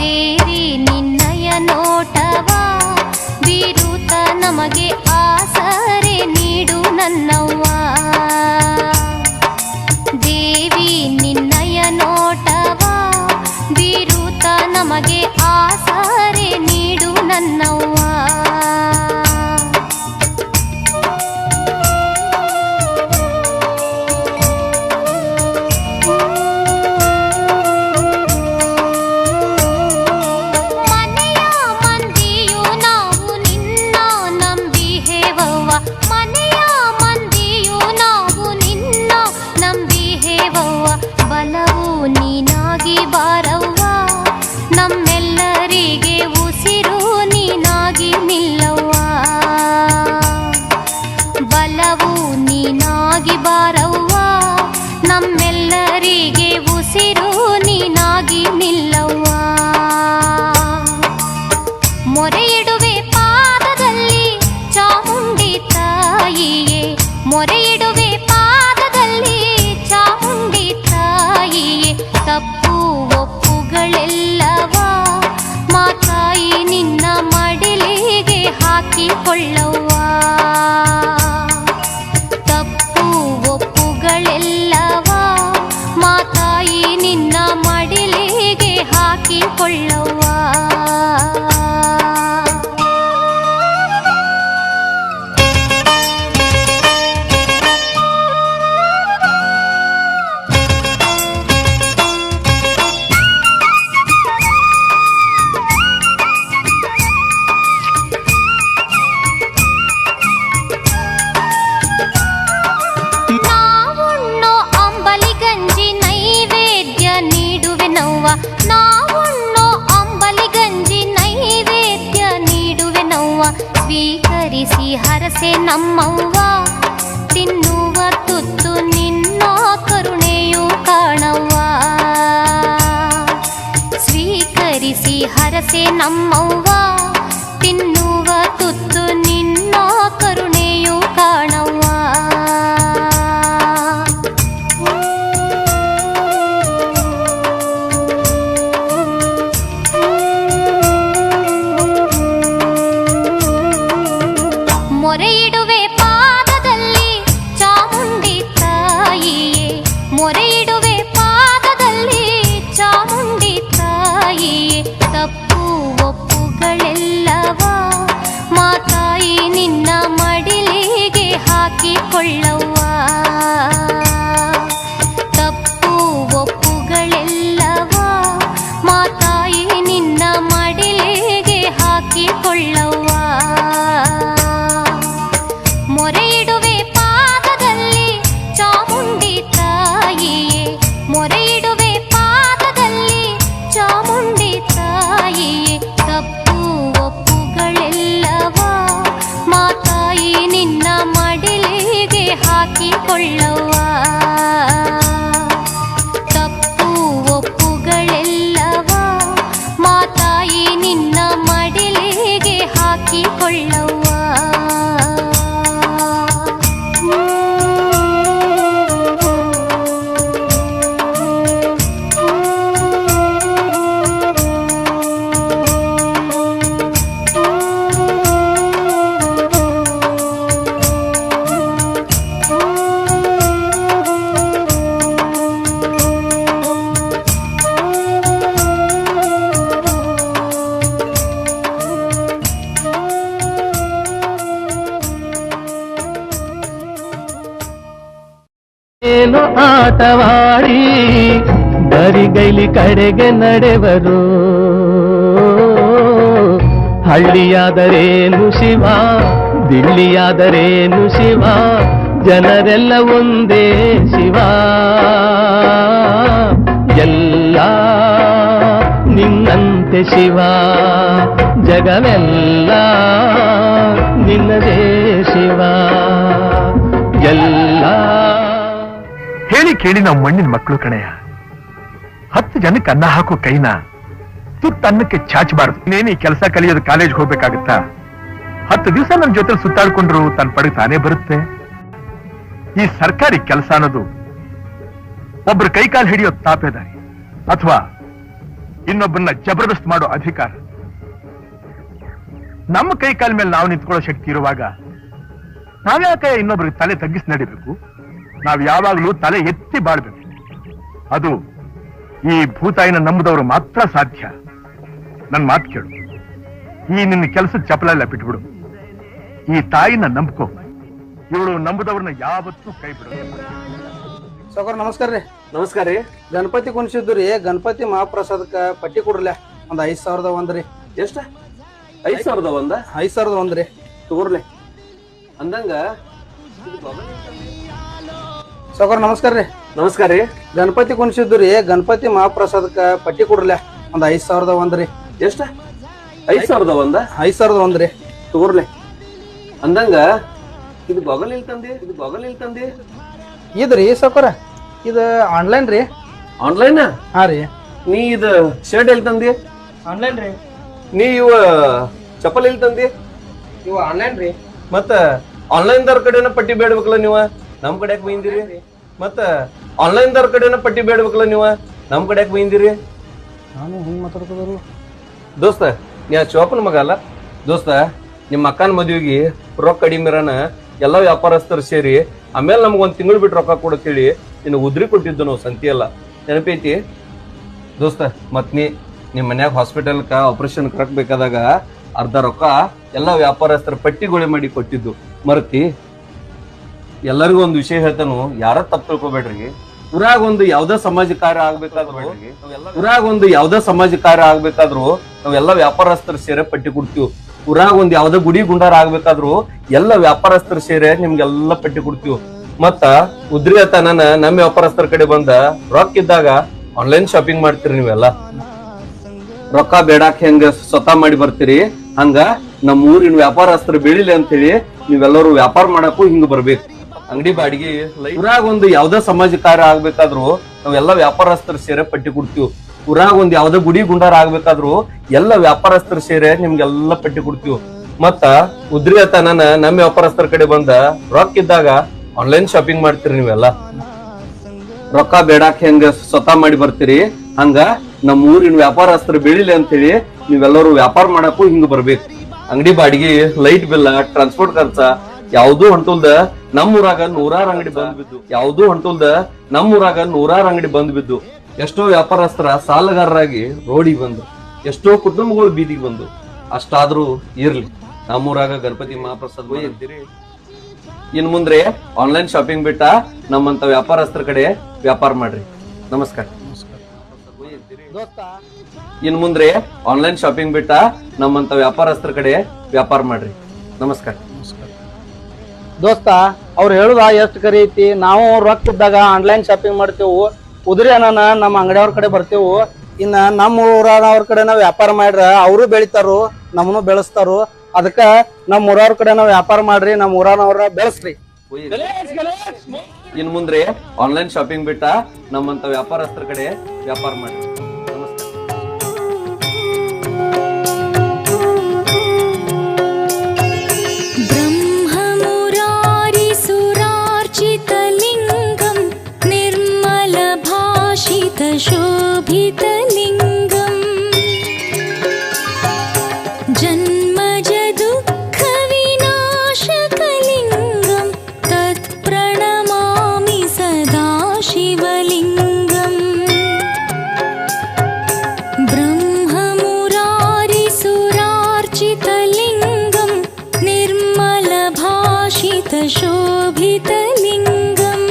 ದೇವಿ ನಿನ್ನಯ ನೋಟವ ಬೀರುತ ನಮಗೆ ಆಸರೆ ನೀಡು ನನ್ನವ್ವ. ದೇವಿ ನಿನ್ನಯ ನೋಟವ ಬೀರುತ ನಮಗೆ ಆಸರೆ ನೀಡು ನನ್ನವ್ವ. ನಮ್ಮೆಲ್ಲರಿಗೆ ಉಸಿರು ನೀನಾಗಿ ನಿಲ್ಲವ್ವ. ಮೊರೆ ಇಡುವೆ ಪಾದದಲ್ಲಿ ಚಾಮುಂಡಿ ತಾಯಿಯೇ, ಮೊರೆ ಇಡುವೆ ಪಾದದಲ್ಲಿ ಚಾಮುಂಡಿ ತಾಯಿಯೇ. ತಪ್ಪು ಒಪ್ಪುಗಳೆಲ್ಲವ ಮಾತಾಯಿ ನಿನ್ನ ಮಡಿಲಿಗೆ ಹಾಕಿಕೊಳ್ಳವ್ವ. ಎಲ್ಲವ ಮಾತಾಯಿ ನಿನ್ನ ಮಡಿಲಿಗೆ ಹಾಕಿಕೊಳ್ಳವ್ವ. ನಾವುಣ್ಣೋ ಅಂಬಲಿ ಗಂಜಿ ನೈವೇದ್ಯ ನೀಡುವೆ ನವ್ವ. ಸ್ವೀಕರಿಸಿ ಹರಸೆ ನಮ್ಮವ್ವ, ತಿನ್ನುವ ತುತ್ತು ನಿನ್ನ ಕರುಣೆಯು ಕಾಣವ್ವ. ಸ್ವೀಕರಿಸಿ ಹರಸೆ ನಮ್ಮವ್ವ, ತಿನ್ನುವ ತುತ್ತು ನಿನ್ನ ಕರುಣೆಯು ಕಾಣವ್ವ. ಮೊರೆ ಇಡುವೆ ಪಾದದಲ್ಲಿ ಚಾಮುಂಡಿ ತಾಯಿಯೇ, ಮೊರೆ ಇಡುವೆ ಪಾದದಲ್ಲಿ ಚಾಮುಂಡಿ ತಾಯಿಯೇ. ತಪ್ಪು ಒಪ್ಪುಗಳೆಲ್ಲವ ಮಾತಾಯಿ ನಿನ್ನ ಮಡಿಲಿಗೆ ಹಾಕಿಕೊಳ್ಳವ್ವ. ತಪ್ಪು ಒಪ್ಪುಗಳೆಲ್ಲವ ಮಾತಾಯಿ ನಿನ್ನ ಮಡಿಲಿಗೆ ಹಾಕಿಕೊಳ್ಳವ್ವ. ಮೊರೆ ಇಡುವೆ ಪಾದದಲ್ಲಿ ಚಾಮುಂಡಿ ತಾಯಿಯೇ, ಮೊರೆ ಇಡುವೆ ಪಾದದಲ್ಲಿ ಚಾಮುಂಡಿ ತಾಯಿಯೇ. ತಪ್ಪು ಒಪ್ಪುಗಳೆಲ್ಲವ ಮಾತಾಯಿ ನಿನ್ನ ಮಡಿಲಿಗೆ ಹಾಕಿಕೊಳ್ಳವ್ವ. ತಪ್ಪು ಒಪ್ಪುಗಳೆಲ್ಲವ ಮಾತಾಯಿ ನಿನ್ನ ಮಡಿಲಿಗೆ ಹಾಕಿಕೊಳ್ಳವ್ವ. ಏನು ಆಟವಾಡಿ ಬರಿಗೈಲಿ ಕಡೆಗೆ ನಡೆವರು. ಹಳ್ಳಿಯಾದರೇನು ಶಿವ, ದಿಳ್ಳಿಯಾದರೇನು ಶಿವ, ಜನರೆಲ್ಲ ಒಂದೇ ಶಿವ. ಎಲ್ಲ ನಿನ್ನಂತೆ ಶಿವ, ಜಗವೆಲ್ಲ ನಿನ್ನದೇ ಶಿವ. ಎಲ್ಲ ಹೇಳಿ ಕೇಳಿ ನಾವು ಮಣ್ಣಿನ ಮಕ್ಕಳು ಕಣೆಯ. 10 ಜನಕ್ಕೆ ಅನ್ನ ಹಾಕೋ ಕೈನ ತುತ್ತನ್ನಕ್ಕೆ ಚಾಚಬಾರದು. ನೀನು ಈ ಕೆಲಸ ಕಲಿಯೋದು ಕಾಲೇಜ್ಗೆ ಹೋಗ್ಬೇಕಾಗತ್ತಾ? 10 ದಿವಸ ನನ್ನ ಜೊತೆ ಸುತ್ತಾಡ್ಕೊಂಡ್ರು ತನ್ನ ಪಡೆಗೆ ತಾನೇ ಬರುತ್ತೆ. ಈ ಸರ್ಕಾರಿ ಕೆಲಸ ಅನ್ನೋದು ಒಬ್ರು ಕೈಕಾಲು ಹಿಡಿಯೋ ತಾಪೆದಾರಿ ಅಥವಾ ಇನ್ನೊಬ್ಬರನ್ನ ಜಬರ್ದಸ್ತ್ ಮಾಡೋ ಅಧಿಕಾರ. ನಮ್ಮ ಕೈ ಕಾಲ ಮೇಲೆ ನಾವು ನಿಂತ್ಕೊಳ್ಳೋ ಶಕ್ತಿ ಇರುವಾಗ ನಾವ್ಯಾಕೆ ಇನ್ನೊಬ್ರಿಗೆ ತಲೆ ತಗ್ಗಿಸಿ ನಡಿಬೇಕು? ನಾವ್ ಯಾವಾಗ್ಲೂ ತಲೆ ಎತ್ತಿ ಬಾಳ್ಬೇಕು. ಅದು ಈ ಭೂತಾಯಿನ ನಂಬುದವರು ಮಾತ್ರ ಸಾಧ್ಯ. ನನ್ ಮಾತು ಕೇಳು, ಈ ನಿನ್ನ ಕೆಲಸದ ಚಪಲೆಲ್ಲ ಬಿಟ್ಬಿಡು. ಈ ತಾಯಿನ ನಂಬ್ಕೋ. ಇವಳು ನಂಬುದವ್ರನ್ನ ಯಾವತ್ತೂ ಕೈ ಬಿಡೋದಿಲ್ಲ. ಸಾವ್ಕಾರ ನಮಸ್ಕಾರ ರೀ. ನಮಸ್ಕಾರ ರೀ. ಗಣಪತಿ ಕುಣಿಸಿದ್ದು ರೀ, ಗಣಪತಿ ಮಹಾಪ್ರಸಾದಕ್ಕ ಪಟ್ಟಿ ಕೊಡ್ರಲ್ಲ ಒಂದ್ 5,000 ರೀ. ಎಷ್ಟ? 5,000 5,000 ರೀ. ತಗೋರ್ಲೆ ಅಂದಂಗ. ಸಾವ್ಕಾರ ನಮಸ್ಕಾರ ರೀ. ನಮಸ್ಕಾರ ರೀ. ಗಣಪತಿ ಕುಣಿಸಿದ್ದು ರೀ, ಗಣಪತಿ ಮಹಾಪ್ರಸಾದಕ್ಕ ಪಟ್ಟಿ ಕೊಡ್ರಲ್ಲ ಒಂದ್ 5,000 ರೀ. ಎಷ್ಟ? 5,000 5,000 ರೀ. ತಗೋರ್ಲೆ ಅಂದಂಗ. ಇದು ಬಗಲ್ ತಂದಿ ಇದ್ರಿ ಸಾವ್ಕಾರ, ಇದು ಆನ್ಲೈನ್ ರೀ. ಆನ್ಲೈನ್? ಹಾ ರೀ. ನೀ ಇದು ಶರ್ಟ್ ಎಲ್ಲಿ ತಂದಿ? ಆನ್ಲೈನ್ ರೀ. ನೀ ಇವ ಚಪ್ಪಲ್ ಎಲ್ಲಿ ತಂದಿ? ಇವು ಆನ್ಲೈನ್ ರೀ. ಮತ್ತ ಆನ್ಲೈನ್ ದವ್ರ ಕಡೆನ ಪಟ್ಟಿ ಬೇಡ್ಬೇಕಲ್ಲ ನೀವ, ನಮ್ ಕಡೆ ಯಾಕೆ ಬೈಂದಿರಿ? ಮತ್ತ ಆನ್ಲೈನ್ ದವ್ರ ಕಡೆನ ಪಟ್ಟಿ ಬೇಡ್ಬೇಕಲ್ಲ ನೀವ, ನಮ್ ಕಡೆ ಯಾಕೆ ಬೈಂದಿರಿ? ನಾನು ಹಿಂಗ್ ಮಾತಾಡ್ಕೋದ್ರು ದೋಸ್ತ. ನೀ ಚೋಪನ ಮಗ ಅಲ್ಲ ದೋಸ್ತ. ನಿಮ್ಮ ಅಕ್ಕನ ಮದ್ವಿಗೆ ರೊಕ್ಕ ಕಡಿಮೆರನ ಎಲ್ಲ ವ್ಯಾಪಾರಸ್ಥರು ಸೇರಿ ಆಮೇಲೆ ನಮ್ಗೊಂದ್ ತಿಂಗಳು ಬಿಟ್ಟು ರೊಕ್ಕ ಕೊಡತ್ತೇಳಿ ನಿನ್ನ ಉದ್ರಿ ಕೊಟ್ಟಿದ್ದು ನಾವು ಸಂತಿ ಎಲ್ಲ ನೆನಪೈತಿ ದೋಸ್ತ. ಮತ್ ನಿಮ್ ಮನ್ಯಾಗ ಹಾಸ್ಪಿಟಲ್ಕ ಆಪರೇಷನ್ ಕರೆಕ್ಟ್ ಬೇಕಾದಾಗ ಅರ್ಧ ರೊಕ್ಕ ಎಲ್ಲ ವ್ಯಾಪಾರಸ್ಥರ ಪಟ್ಟಿಗೋಳೆ ಮಾಡಿ ಕೊಟ್ಟಿದ್ದು ಮರತಿ. ಎಲ್ಲರಿಗೂ ಒಂದು ವಿಷಯ ಹೇಳ್ತಾನು, ಯಾರ ತಪ್ಪು ತಿಳ್ಕೊಬೇಡ್ರಿ. ಊರಾಗ ಒಂದು ಯಾವ್ದೇ ಸಮಾಜ ಕಾರ್ಯ ಆಗ್ಬೇಕಾದ್ರು ನಾವೆಲ್ಲ ವ್ಯಾಪಾರಸ್ಥರು ಸೇರೆ ಪಟ್ಟಿ ಕೊಡ್ತೀವಿ. ಊರಾಗ ಒಂದ್ ಯಾವ್ದೇ ಗುಡಿ ಗುಂಡಾರ ಆಗ್ಬೇಕಾದ್ರು ಎಲ್ಲ ವ್ಯಾಪಾರಸ್ಥರು ಸೇರೆ ನಿಮ್ಗೆಲ್ಲ ಪಟ್ಟಿ ಕೊಡ್ತೀವಿ. ಮತ್ತ ಉದ್ರಿ ತನನ ನಮ್ಮ ವ್ಯಾಪಾರಸ್ಥರ ಕಡೆ ಬಂದ ರೊಕ್ಕ ಇದ್ದಾಗ ಆನ್ಲೈನ್ ಶಾಪಿಂಗ್ ಮಾಡ್ತೀರಿ. ನೀವೆಲ್ಲ ರೊಕ್ಕ ಬೇಡಾಕ್ ಹೆಂಗ ಸ್ವತಃ ಮಾಡಿ ಬರ್ತೀರಿ, ಹಂಗ ನಮ್ಮ ಊರಿನ ವ್ಯಾಪಾರಸ್ಥರು ಬೆಳಿಲಿ ಅಂತ ಹೇಳಿ ನೀವೆಲ್ಲರೂ ವ್ಯಾಪಾರ ಮಾಡಕ್ಕೂ ಹಿಂಗ ಬರ್ಬೇಕು. ಅಂಗಡಿ ಬಾಡಿಗೆ ಊರಾಗ ಒಂದು ಯಾವ್ದೇ ಸಮಾಜ ಕಾರ್ಯ ಆಗ್ಬೇಕಾದ್ರು ನಾವೆಲ್ಲ ವ್ಯಾಪಾರಸ್ಥರು ಸೇರೆ ಪಟ್ಟಿ ಕೊಡ್ತೀವಿ. ಊರಾಗ ಒಂದ್ ಯಾವ್ದೇ ಗುಡಿ ಗುಂಡಾರ ಆಗ್ಬೇಕಾದ್ರು ಎಲ್ಲ ವ್ಯಾಪಾರಸ್ಥರು ಸೇರೆ ನಿಮ್ಗೆಲ್ಲ ಪಟ್ಟಿ ಕೊಡ್ತೀವಿ. ಮತ್ತ ಉದ್ರಿ ತನನ ನಮ್ಮ ವ್ಯಾಪಾರಸ್ಥರ ಕಡೆ ಬಂದ ರೊಕ್ಕ ಇದ್ದಾಗ ಆನ್ಲೈನ್ ಶಾಪಿಂಗ್ ಮಾಡ್ತೀರಿ. ನೀವೆಲ್ಲ ರೊಕ್ಕ ಬೇಡಾಕ್ ಹೆಂಗ ಸ್ವತಃ ಮಾಡಿ ಬರ್ತೀರಿ, ಹಂಗ ನಮ್ಮ ಊರಿನ ವ್ಯಾಪಾರಸ್ಥರು ಬೆಳಿಲಿ ಅಂತ ಹೇಳಿ ನೀವೆಲ್ಲರೂ ವ್ಯಾಪಾರ ಮಾಡಕ್ಕೂ ಹಿಂಗ ಬರ್ಬೇಕು. ಅಂಗಡಿ ಬಾಡಿಗೆ, ಲೈಟ್ ಬಿಲ್, ಟ್ರಾನ್ಸ್ಪೋರ್ಟ್ ಖರ್ಚ ಯಾವ್ದೂ ಹೊಂಟುಲ್ದ ನಮ್ಮೂರಾಗ ನೂರಾರು ಅಂಗಡಿ ಬಂದ್ ಬಿದ್ದು ಎಷ್ಟೋ ವ್ಯಾಪಾರಸ್ಥರ ಸಾಲಗಾರರಾಗಿ ರೋಡಿಗೆ ಬಂದು, ಎಷ್ಟೋ ಕುಟುಂಬಗಳು ಬೀದಿಗೆ ಬಂದು. ಅಷ್ಟಾದ್ರೂ ಇರ್ಲಿ, ನಮ್ಮೂರಾಗ ಗಣಪತಿ ಮಹಾಪ್ರಸಾದ ಇರ್ತೀರಿ. ಇನ್ ಮುಂದ್ರೆ ಆನ್ಲೈನ್ ಶಾಪಿಂಗ್ ಬಿಟ್ಟ ನಮ್ಮಂತ ವ್ಯಾಪಾರಸ್ಥರ ಕಡೆ ವ್ಯಾಪಾರ ಮಾಡ್ರಿ. ನಮಸ್ಕಾರ. ಇನ್ ಮುಂದ್ರೆ ಆನ್ಲೈನ್ ಶಾಪಿಂಗ್ ಬಿಟ್ಟ ನಮ್ಮಂತ ವ್ಯಾಪಾರಸ್ಥರ ಕಡೆ ವ್ಯಾಪಾರ ಮಾಡ್ರಿ. ನಮಸ್ಕಾರ. ದೋಸ್ತ, ಅವ್ರು ಹೇಳುದ ಎಷ್ಟು ಕರಿ ಐತಿ. ನಾವು ರೊಕ್ಕ ಇದ್ದಾಗ ಆನ್ಲೈನ್ ಶಾಪಿಂಗ್ ಮಾಡ್ತೇವು. ಉದ್ರಿ ಅನ್ನ ನಮ್ಮ ಅಂಗಡಿಯವ್ರ ಕಡೆ ಬರ್ತೇವು. ಇನ್ನ ನಮ್ಮ ಊರವ್ರ ಕಡೆ ನಾವ್ ವ್ಯಾಪಾರ ಮಾಡ್ರ ಅವರು ಬೆಳಿತಾರು, ನಮ್ಮನ್ನು ಬೆಳೆಸ್ತಾರು. ಅದಕ್ಕ ನಮ್ಮ ಊರವ್ರ ಕಡೆ ನಾವ್ ವ್ಯಾಪಾರ ಮಾಡ್ರಿ, ನಮ್ಮ ಊರವ್ರ ಬೆಳೆಸ್ರಿ. ಇನ್ ಮುಂದ್ರೆ ಆನ್ಲೈನ್ ಶಾಪಿಂಗ್ ಬಿಟ್ಟ ನಮ್ಮಂತ ವ್ಯಾಪಾರಸ್ಥರ ಕಡೆ ವ್ಯಾಪಾರ ಮಾಡ್ರಿ. शोभितलिङ्गम् जन्मज दुःखविनाशकलिङ्गं तत्प्रणमामि सदा शिवलिङ्गम् ब्रह्ममुरारिसुरार्चितलिङ्गं निर्मलभाषितशोभितलिङ्गम्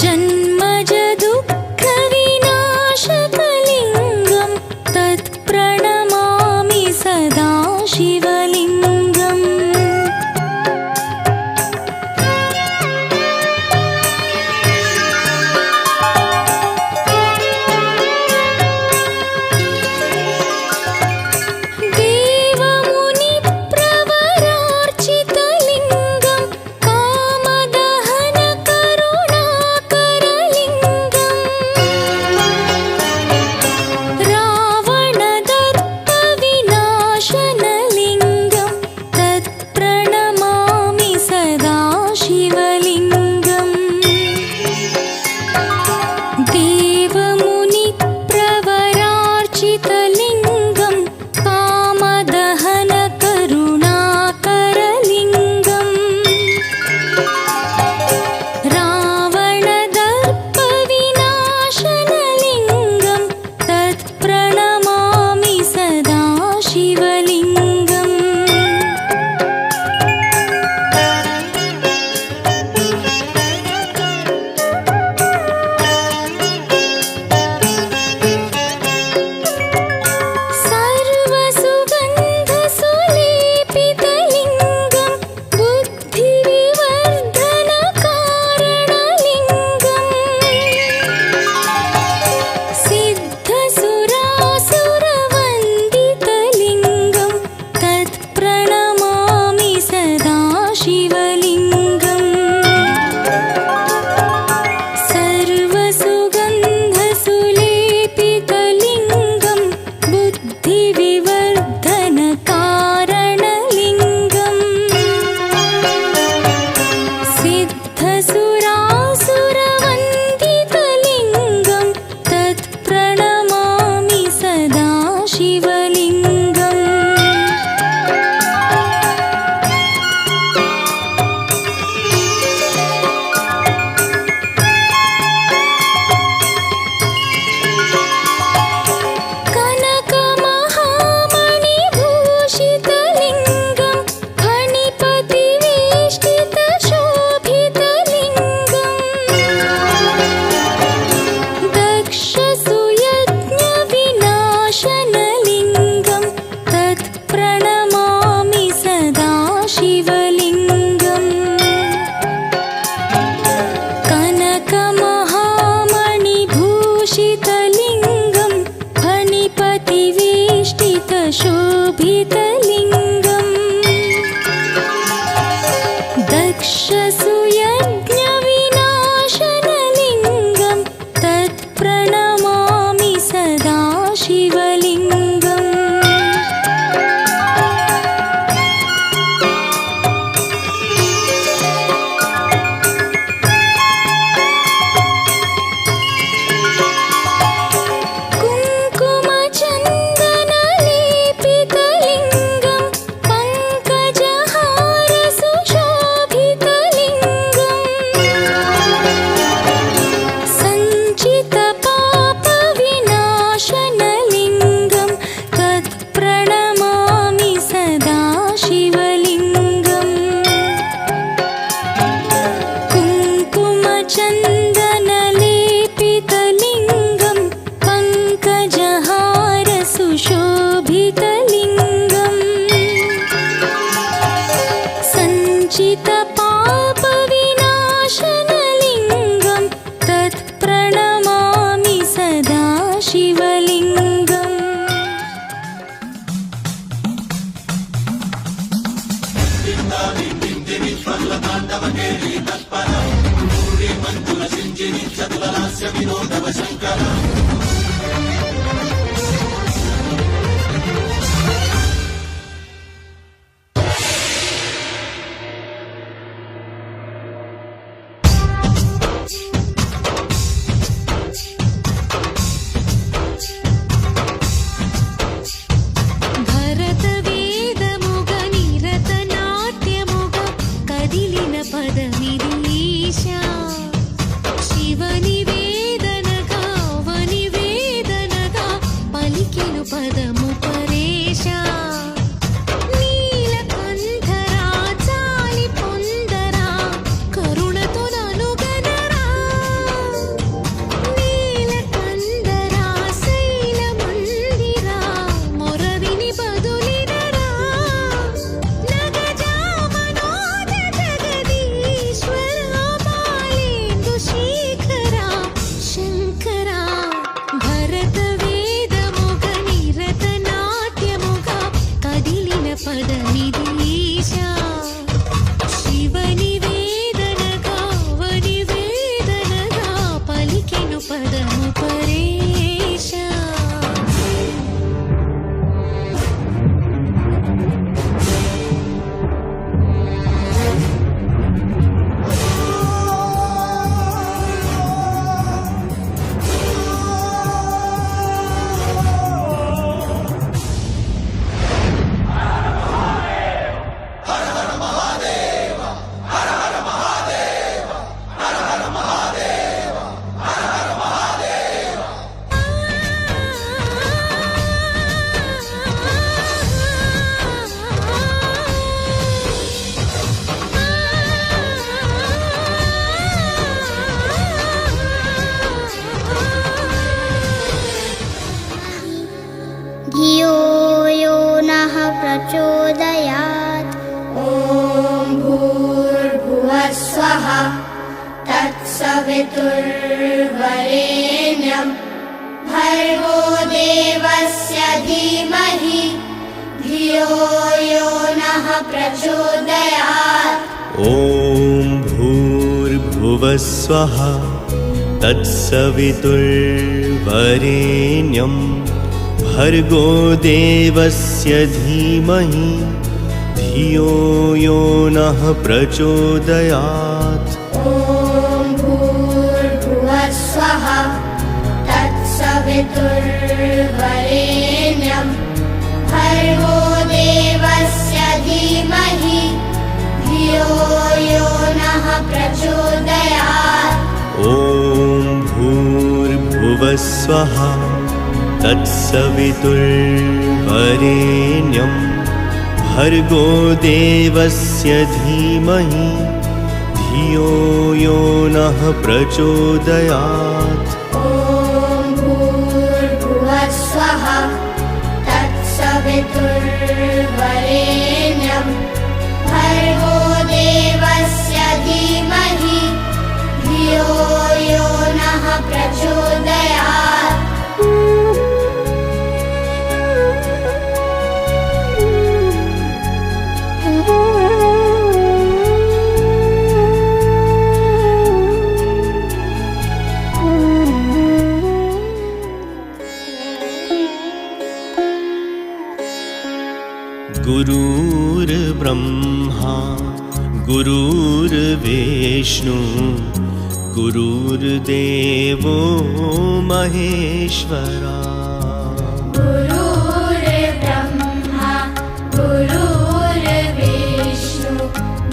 जन्मजदुःखविनाशकलिङ्गं तत्प्रणमामि सदा शिवलिङ्गम् देवमुनिप्रवरार्चित भूषितलिङ्गं कामदहनकरुणाकरलिङ्गम् रावणदर्पविनाशनलिङ्गं तत्प्रणमामि सदा शिवलिङ्गम् सर्वसुगन्धसुलेपितलिङ्गं बुद्धिविवर्धनकारणलिङ्गम् सिद्धसुरासुरवन्दितलिङ्गं तत्प्रणमामि सदा शिवलिङ्गम् सर्वसुगन्धसुलेपितलिङ्गं बुद्धिविवर्धनकारणलिङ्गम् सिद्धसुरासुरवन्दितलिङ्गं तत्प्रणमामि सदा शिवलिङ्गम् कनकमहामणिभूषितलिङ्गं फणिपतिवेष्टितशोभितलिङ्गम् दक्षसुयज्ञविनाशनलिङ्गं तत्प्रणमामि सदा शिवलिङ्गम् कनकमहामणिभूषितलिङ्गं फणिपतिवेष्टितशोभितलिङ्गम् दक्षसुयज्ञविनाशनलिङ्गं तत्प्रणमामि सदा शिवलिङ्गम् कुङ्कुमचन्दनलेपितलिङ्गं प्रचोदयात् ॐ भूर्भुवः स्वः तत्सवितुर्वरेण्यं भर्गो देवस्य धीमहि धियो यो नः प्रचोदयात् ॐ भूर्भुवः स्वः तत्सवितुर्वरेण्यं भर्गो देवस्य धीमहि धियो यो नः प्रचोदयात् ॐ भूर्भुवः स्वः तत्सवितुर्वरेण्यं भर्गो देवस्य धीमहि धियो यो नः प्रचोदयात् ॐ भूर्भुवः स्वः तत्सवितुर्वरेण्यं भर्गो देवस्य धीमहि धियो यो नः प्रचोदयात् ॐ भूर्भुवः स्वः तत्सवितुर्वरेण्यं भर्गो देवस्य धीमहि धियो यो नः प्रचोदयात् गुरुर्ब्रह्मा गुरुर्विष्णु गुरुर्देवो महेश्वरा गुरुर्ब्रह्मा गुरुर्विष्णु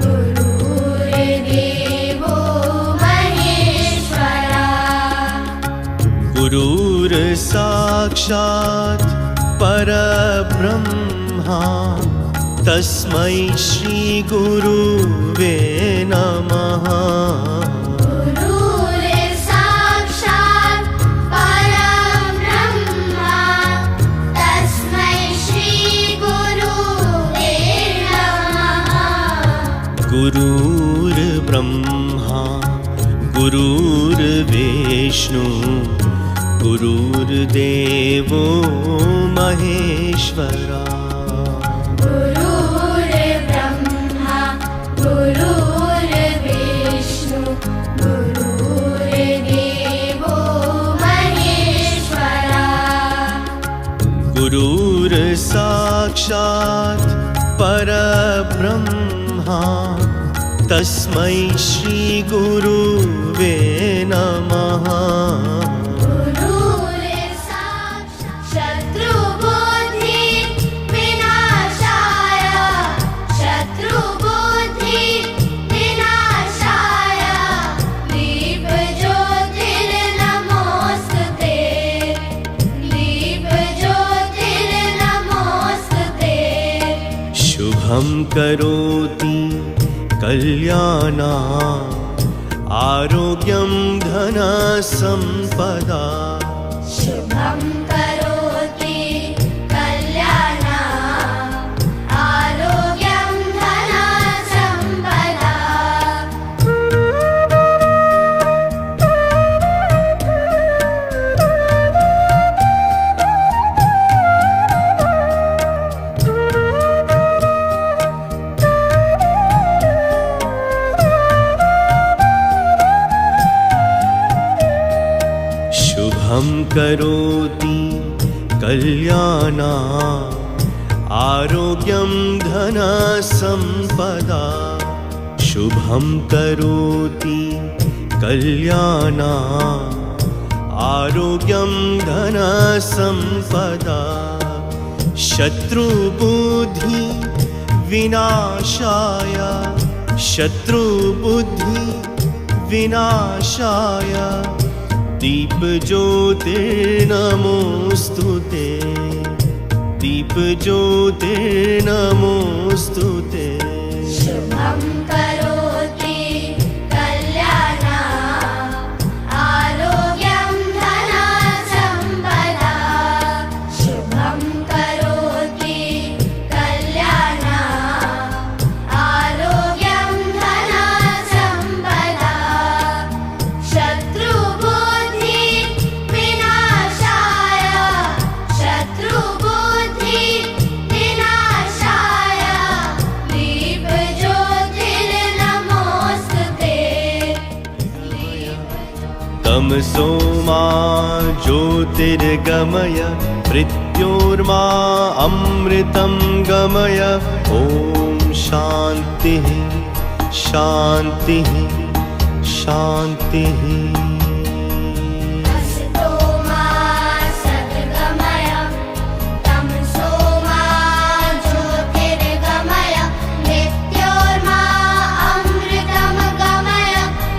गुरुर्देवो महेश्वरा गुरुर्साक्षात् परब्रह्मा तस्मै श्री गुरुवे नमः गुरुर्साक्षात् परब्रह्मा तस्मै श्री गुरुवे नमः गुरुर्ब्रह्मा गुरुर्विष्णु गुरुर्देवो महेश्वरा गुरुर्ब्रह्मा गुरुर्विष्णु गुरुर्देवो महेश्वरा गुरुर्साक्षात् परब्रह्मा तस्मै श्री गुरुवे नमः शत्रुबुद्धि विनाशाय शत्रुबुद्धि विनाशाय दीपज्योतिर्नमोस्तुते दीपज्योतिर्नमोस्तुते शुभं करोति कल्याणा आरोग्यं धनसम्पदा शुभं करोति कल्याणा आरोग्यं धनसम्पदा शुभं करोति कल्याणा आरोग्यं धनसम्पदा शुभं करोति कल्याणा आरोग्यं धनसम्पदा शत्रुबुद्धि विनाशाय शत्रुबुद्धि विनाशाय दीपज्योतिर्नमोस्तुते दीपज्योतिर्नमोस्तुते शुभं करोति कल्याणा आरोग्यं धनसम्पदा शुभं करोति कल्याणा तमसो मा ज्योतिर्गमय मृत्योर्मा अमृतं गमय ॐ शान्तिः शान्तिः शान्तिः असतो मा सद्गमय तमसो मा ज्योतिर्गमय मृत्योर्मा अमृतं गमय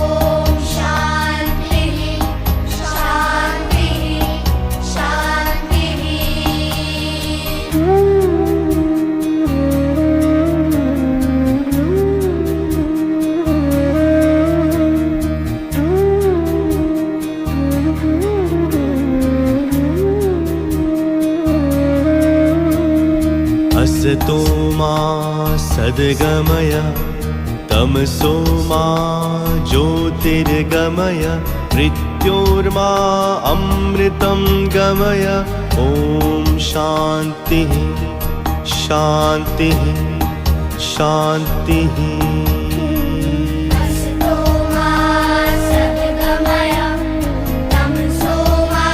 ॐ शान्तिः शान्तिः शान्तिः असतो मा सद्गमय तमसो मा ज्योतिर्गमय मृत्योर्मा अमृतं गमय ॐ शान्तिः शान्तिः शान्तिः असतो मा सद्गमय तमसो मा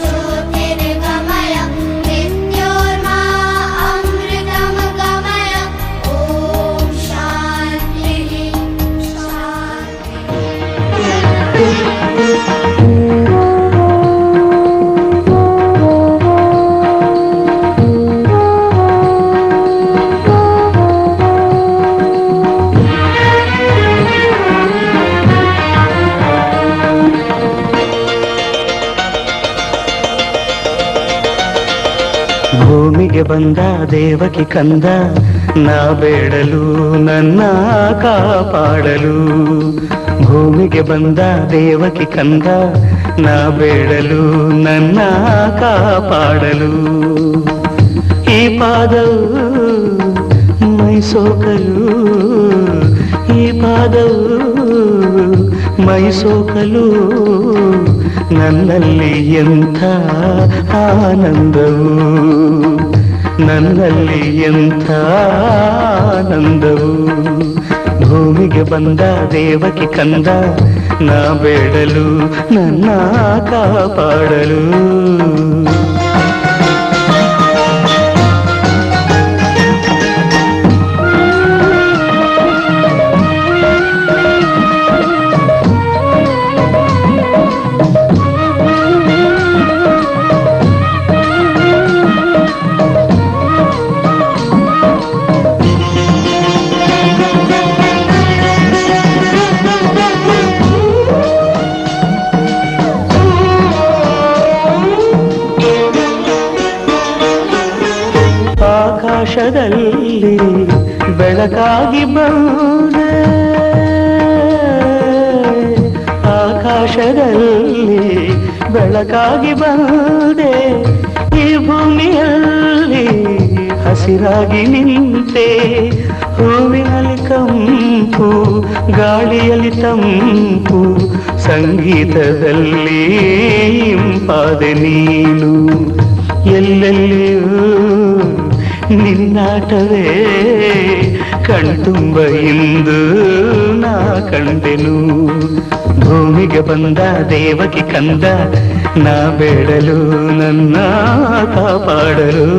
ज्योतिर्गमय मृत्योर्मा अमृतं गमय ॐ शान्तिः ಭೂಮಿಗೆ ಬಂದ ದೇವಕಿ ಕಂದ ನಾ ಬೇಡಲು ನನ್ನ ಕಾಪಾಡಲು ಭೂಮಿಗೆ ಬಂದ ದೇವಕಿ ಕಂದ ನಾ ಬೇಡಲು ನನ್ನ ಕಾಪಾಡಲು ಈ ಪಾದವು ಮೈಸೋಕಲು ಈ ಪಾದವು ಮೈಸೋಕಲು ನನ್ನಲ್ಲಿ ಎಂಥ ಆನಂದವು ನನ್ನಲ್ಲಿ ಎಂಥ ಆನಂದವು ಭೂಮಿಗೆ ಬಂದ ದೇವಕಿ ಕಂದ ನಾ ಬೇಡಲು ನನ್ನ ಕಾಪಾಡಲು ಆಕಾಶದಲ್ಲಿ ಬೆಳಕಾಗಿ ಬಂದೆ ಆಕಾಶದಲ್ಲಿ ಬೆಳಕಾಗಿ ಬಂದೆ ಈ ಭೂಮಿಯಲ್ಲಿ ಹಸಿರಾಗಿ ನಿಂತೆ ಹೂವಿನಲ್ಲಿ ಕಂಪು ಗಾಳಿಯಲ್ಲಿ ತಂಪು ಸಂಗೀತದಲ್ಲಿ ಇಂಪಾದೆ ನೀನು ಎಲ್ಲೆಲ್ಲಿಯೂ ನಿನ್ನಾಟವೇ ಕಣ್ತುಂಬ ಇಂದು ನಾ ಕಂಡೆನು ಭೂಮಿಗೆ ಬಂದ ದೇವಕಿ ಕಂದ ನಾ ಬೇಡಲು ನನ್ನ ಕಾಪಾಡಲು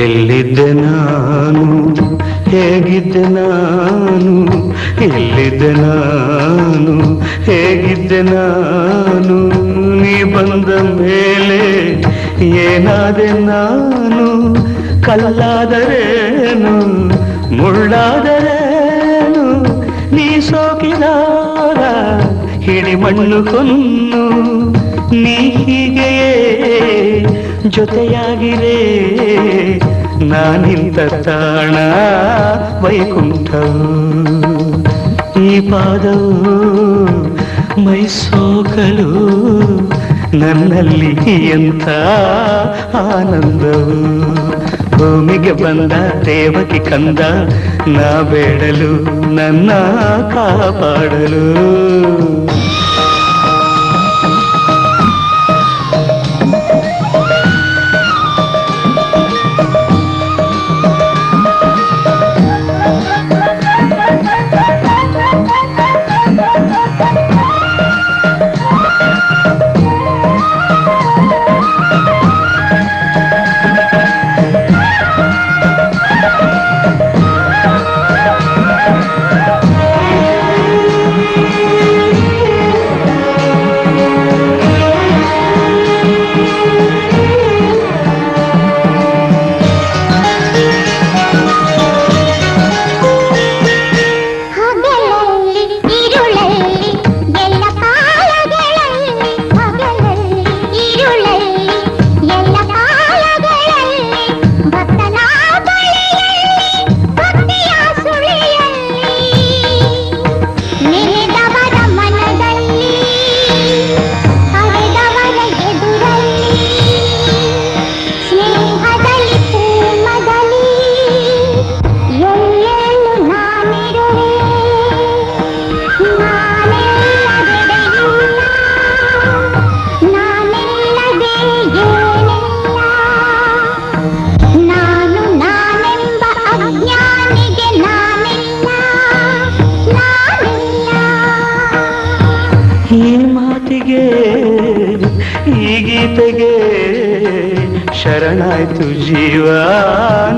ಎಲ್ಲಿದ್ದೆ ನಾನು ಹೇಗಿದ್ದೆ ನಾನು ಎಲ್ಲಿದ್ದೆ ನಾನು ಹೇಗಿದ್ದೆ ನಾನು ನೀ ಬಂದ ಮೇಲೆ ಏನಾದೆ ನಾನು ಕಲ್ಲಾದರೇನು ಮುಳ್ಳಾದರೇನು ನೀ ಸೋಕಿದಾಗ ಹಿಡಿಮಣ್ಣು ಕೊನ್ನು ನೀ ಹೀಗೆಯೇ ಜೊತೆಯಾಗಿರೇ ನಾನಿಂತ ತಾಣ ವೈಕುಂಠವು ಈ ಪಾದವು ಮೈ ಸೋಕಲು ನನ್ನಲ್ಲಿ ಎಂಥ ಆನಂದವು ಭೂಮಿಗೆ ಬಂದ ದೇವಕಿ ಕಂದ ನಾ ಬೇಡಲು ನನ್ನ ಕಾಪಾಡಲು ಶರಣಾಯ್ತು ಜೀವ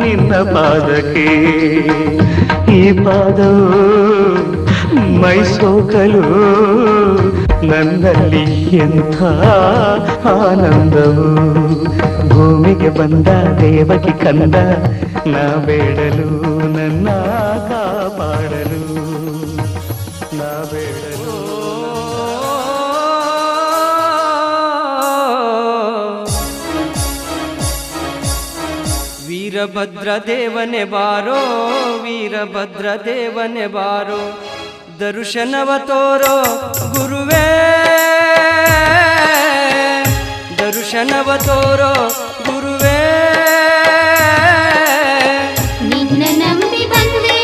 ನಿನ್ನ ಪಾದಕ್ಕೆ ಈ ಪಾದವು ಮೈ ಸೋಕಲು ನನ್ನಲ್ಲಿ ಎಂಥ ಆನಂದವು ಭೂಮಿಗೆ ಬಂದ ದೇವಕಿ ಕಂದ ನಾ ಬೇಡಲು ನನ್ನ ಕಾಪಾಡಲು ನಾ ಬೇಡಲು ವೀರಭದ್ರ ದೇವನೆ ಬಾರೋ ವೀರಭದ್ರ ದೇವನೆ ಬಾರೋ ದರ್ಶನವ ತೋರೋ ಗುರುವೇ ದರ್ಶನವ ತೋರೋ ಗುರುವೇ ನಿನ್ನ ನಂಬಿ ಬಂದೆ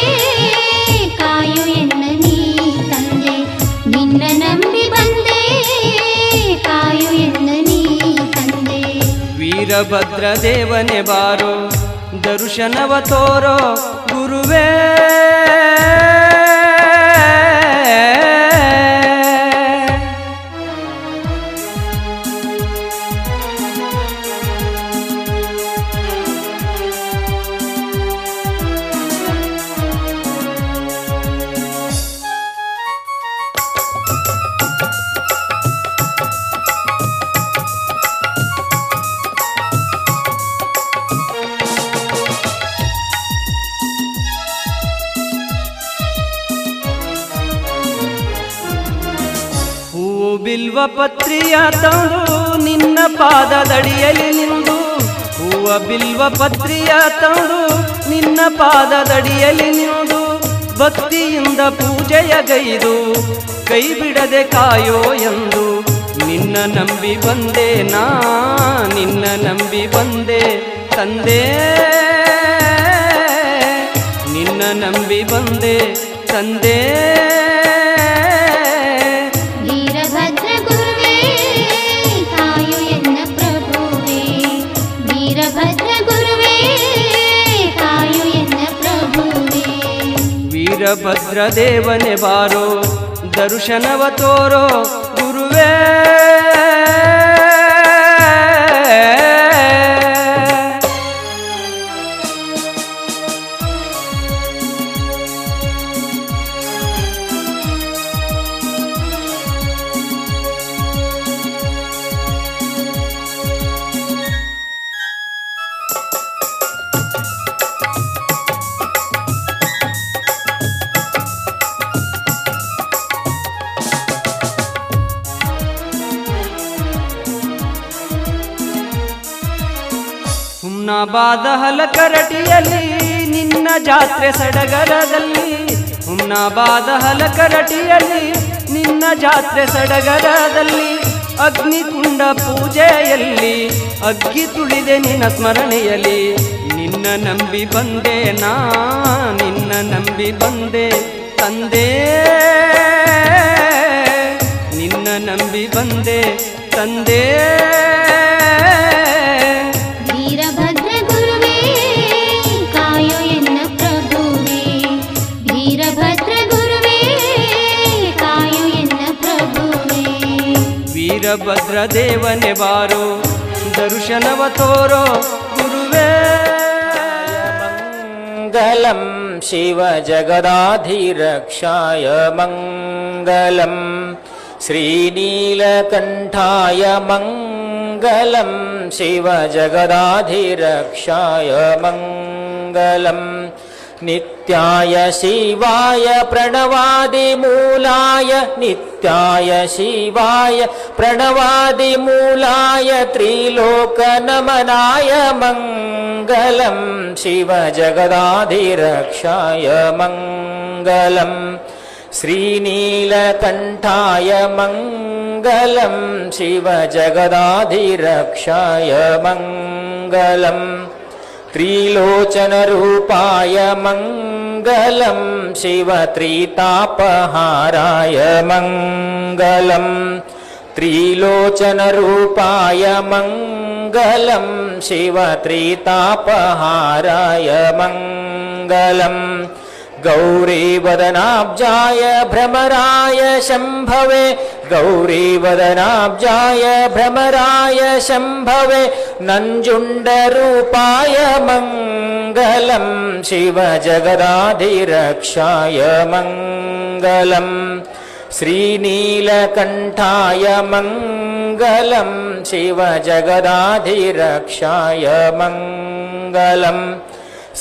ಕಾಯು ಎನ್ನ ನೀ ತಂದೆ ನಿನ್ನ ನಂಬಿ ಬಂದೆ ಕಾಯು ಎನ್ನ ನೀ ತಂದೆ ವೀರಭದ್ರ ದೇವನೆ ಬಾರೋ ದರ್ಶನವ ತೋರೋ ಗುರುವೇ ಬಿಲ್ವ ಪತ್ರಿಯ ತಂದು ನಿನ್ನ ಪಾದದಡಿಯಲ್ಲಿ ನಿಂದು ಹೂವ ಬಿಲ್ವ ಪತ್ರಿಯ ತಂದು ನಿನ್ನ ಪಾದದಡಿಯಲ್ಲಿ ನಿಂದು ಭಕ್ತಿಯಿಂದ ಪೂಜೆಯ ಗೈದು ಕೈ ಬಿಡದೆ ಕಾಯೋ ಎಂದು ನಿನ್ನ ನಂಬಿ ಬಂದೆ ನಾ ನಿನ್ನ ನಂಬಿ ಬಂದೆ ತಂದೆ ನಿನ್ನ ನಂಬಿ ಬಂದೆ ತಂದೆ ವೀರಭದ್ರ ದೇವನೆ ಬಾರೋ ದರ್ಶನವ ತೋರೋ ಗುರುವೇ ಹುಮ್ನಾಬಾದ ಹಲಕರಟಿಯಲ್ಲಿ ನಿನ್ನ ಜಾತ್ರೆ ಸಡಗರದಲ್ಲಿ ಹುಮ್ನಾಬಾದ ಹಲಕರಟಿಯಲ್ಲಿ ನಿನ್ನ ಜಾತ್ರೆ ಸಡಗರದಲ್ಲಿ ಅಗ್ನಿಕುಂಡ ಪೂಜೆಯಲ್ಲಿ ಅಗ್ಗಿ ತುಳಿದೆ ನಿನ್ನ ಸ್ಮರಣೆಯಲ್ಲಿ ನಿನ್ನ ನಂಬಿ ಬಂದೆ ನಾ ನಿನ್ನ ನಂಬಿ ಬಂದೆ ತಂದೆ ನಿನ್ನ ನಂಬಿ ಬಂದೆ ತಂದೆ ವೀರಭದ್ರ ಗುರುವೇ ಕಾಯೋ ಎನ್ನ ಪ್ರಭುವೇ ವೀರಭದ್ರ ಗುರುವೇ ಕಾಯೋ ಎನ್ನ ಪ್ರಭುವೇ ವೀರಭದ್ರ ದೇವನೇ ಬಾರೋ ದರ್ಶನವ ತೋರೋ ಗುರುವೇ ಮಂಗಲಂ ಶಿವ ಜಗದಾಧಿರಕ್ಷಾಯ ಮಂಗಲಂ ಶ್ರೀನೀಲಕಂಠಾಯ ಮಂಗಲಂ ಶಿವ ಜಗದಾಧಿರಕ್ಷಾಯ ಮಂಗಲಂ ನಿತ್ಯಾಯ ಶಿವಾಯ ಪ್ರಣವಾದಿಮೂಲಾಯ ನಿತ್ಯಾಯ ಶಿವಾಯ ಪ್ರಣವಾದಿಮೂಲಾಯ ತ್ರಿಲೋಕನಮನಾಯ ಮಂಗಲಂ ಶಿವ ಜಗದಾಧಿರಕ್ಷಾಯ ಮಂಗಲಂ ಶ್ರೀನೀಲಕಂಠಾಯ ಮಂಗಲಂ ಶಿವ ಜಗದಾಧಿರಕ್ಷಾಯ ಮಂಗಲಂ ತ್ರಿಲೋಚನರೂಪಾಯ ಮಂಗಲಂ ಶಿವ ತ್ರಿತಾಪಹಾರಾಯ ಮಂಗಲಂ ತ್ರಿಲೋಚನರೂಪಾಯ ಮಂಗಲಂ ಶಿವ ತ್ರಿತಾಪಹಾರಾಯ ಮಂಗಲಂ ಗೌರೀವದನಾಬ್ಜಾಯ ಭ್ರಮರಾಯ ಶಂಭವೆ ಗೌರೀವದನಾಬ್ಜಾಯ ಭ್ರಮರಾಯ ಶಂಭವೆ ನಂಜುಂಡರೂಪಾಯ ಮಂಗಲಂ ಶಿವ ಜಗದಾಧಿರಕ್ಷಾಯ ಮಂಗಲಂ ಶ್ರೀನೀಲಕಂಠಾಯ ಮಂಗಲಂ ಶಿವ ಜಗದಾಧಿರಕ್ಷಾಯ ಮಂಗಲಂ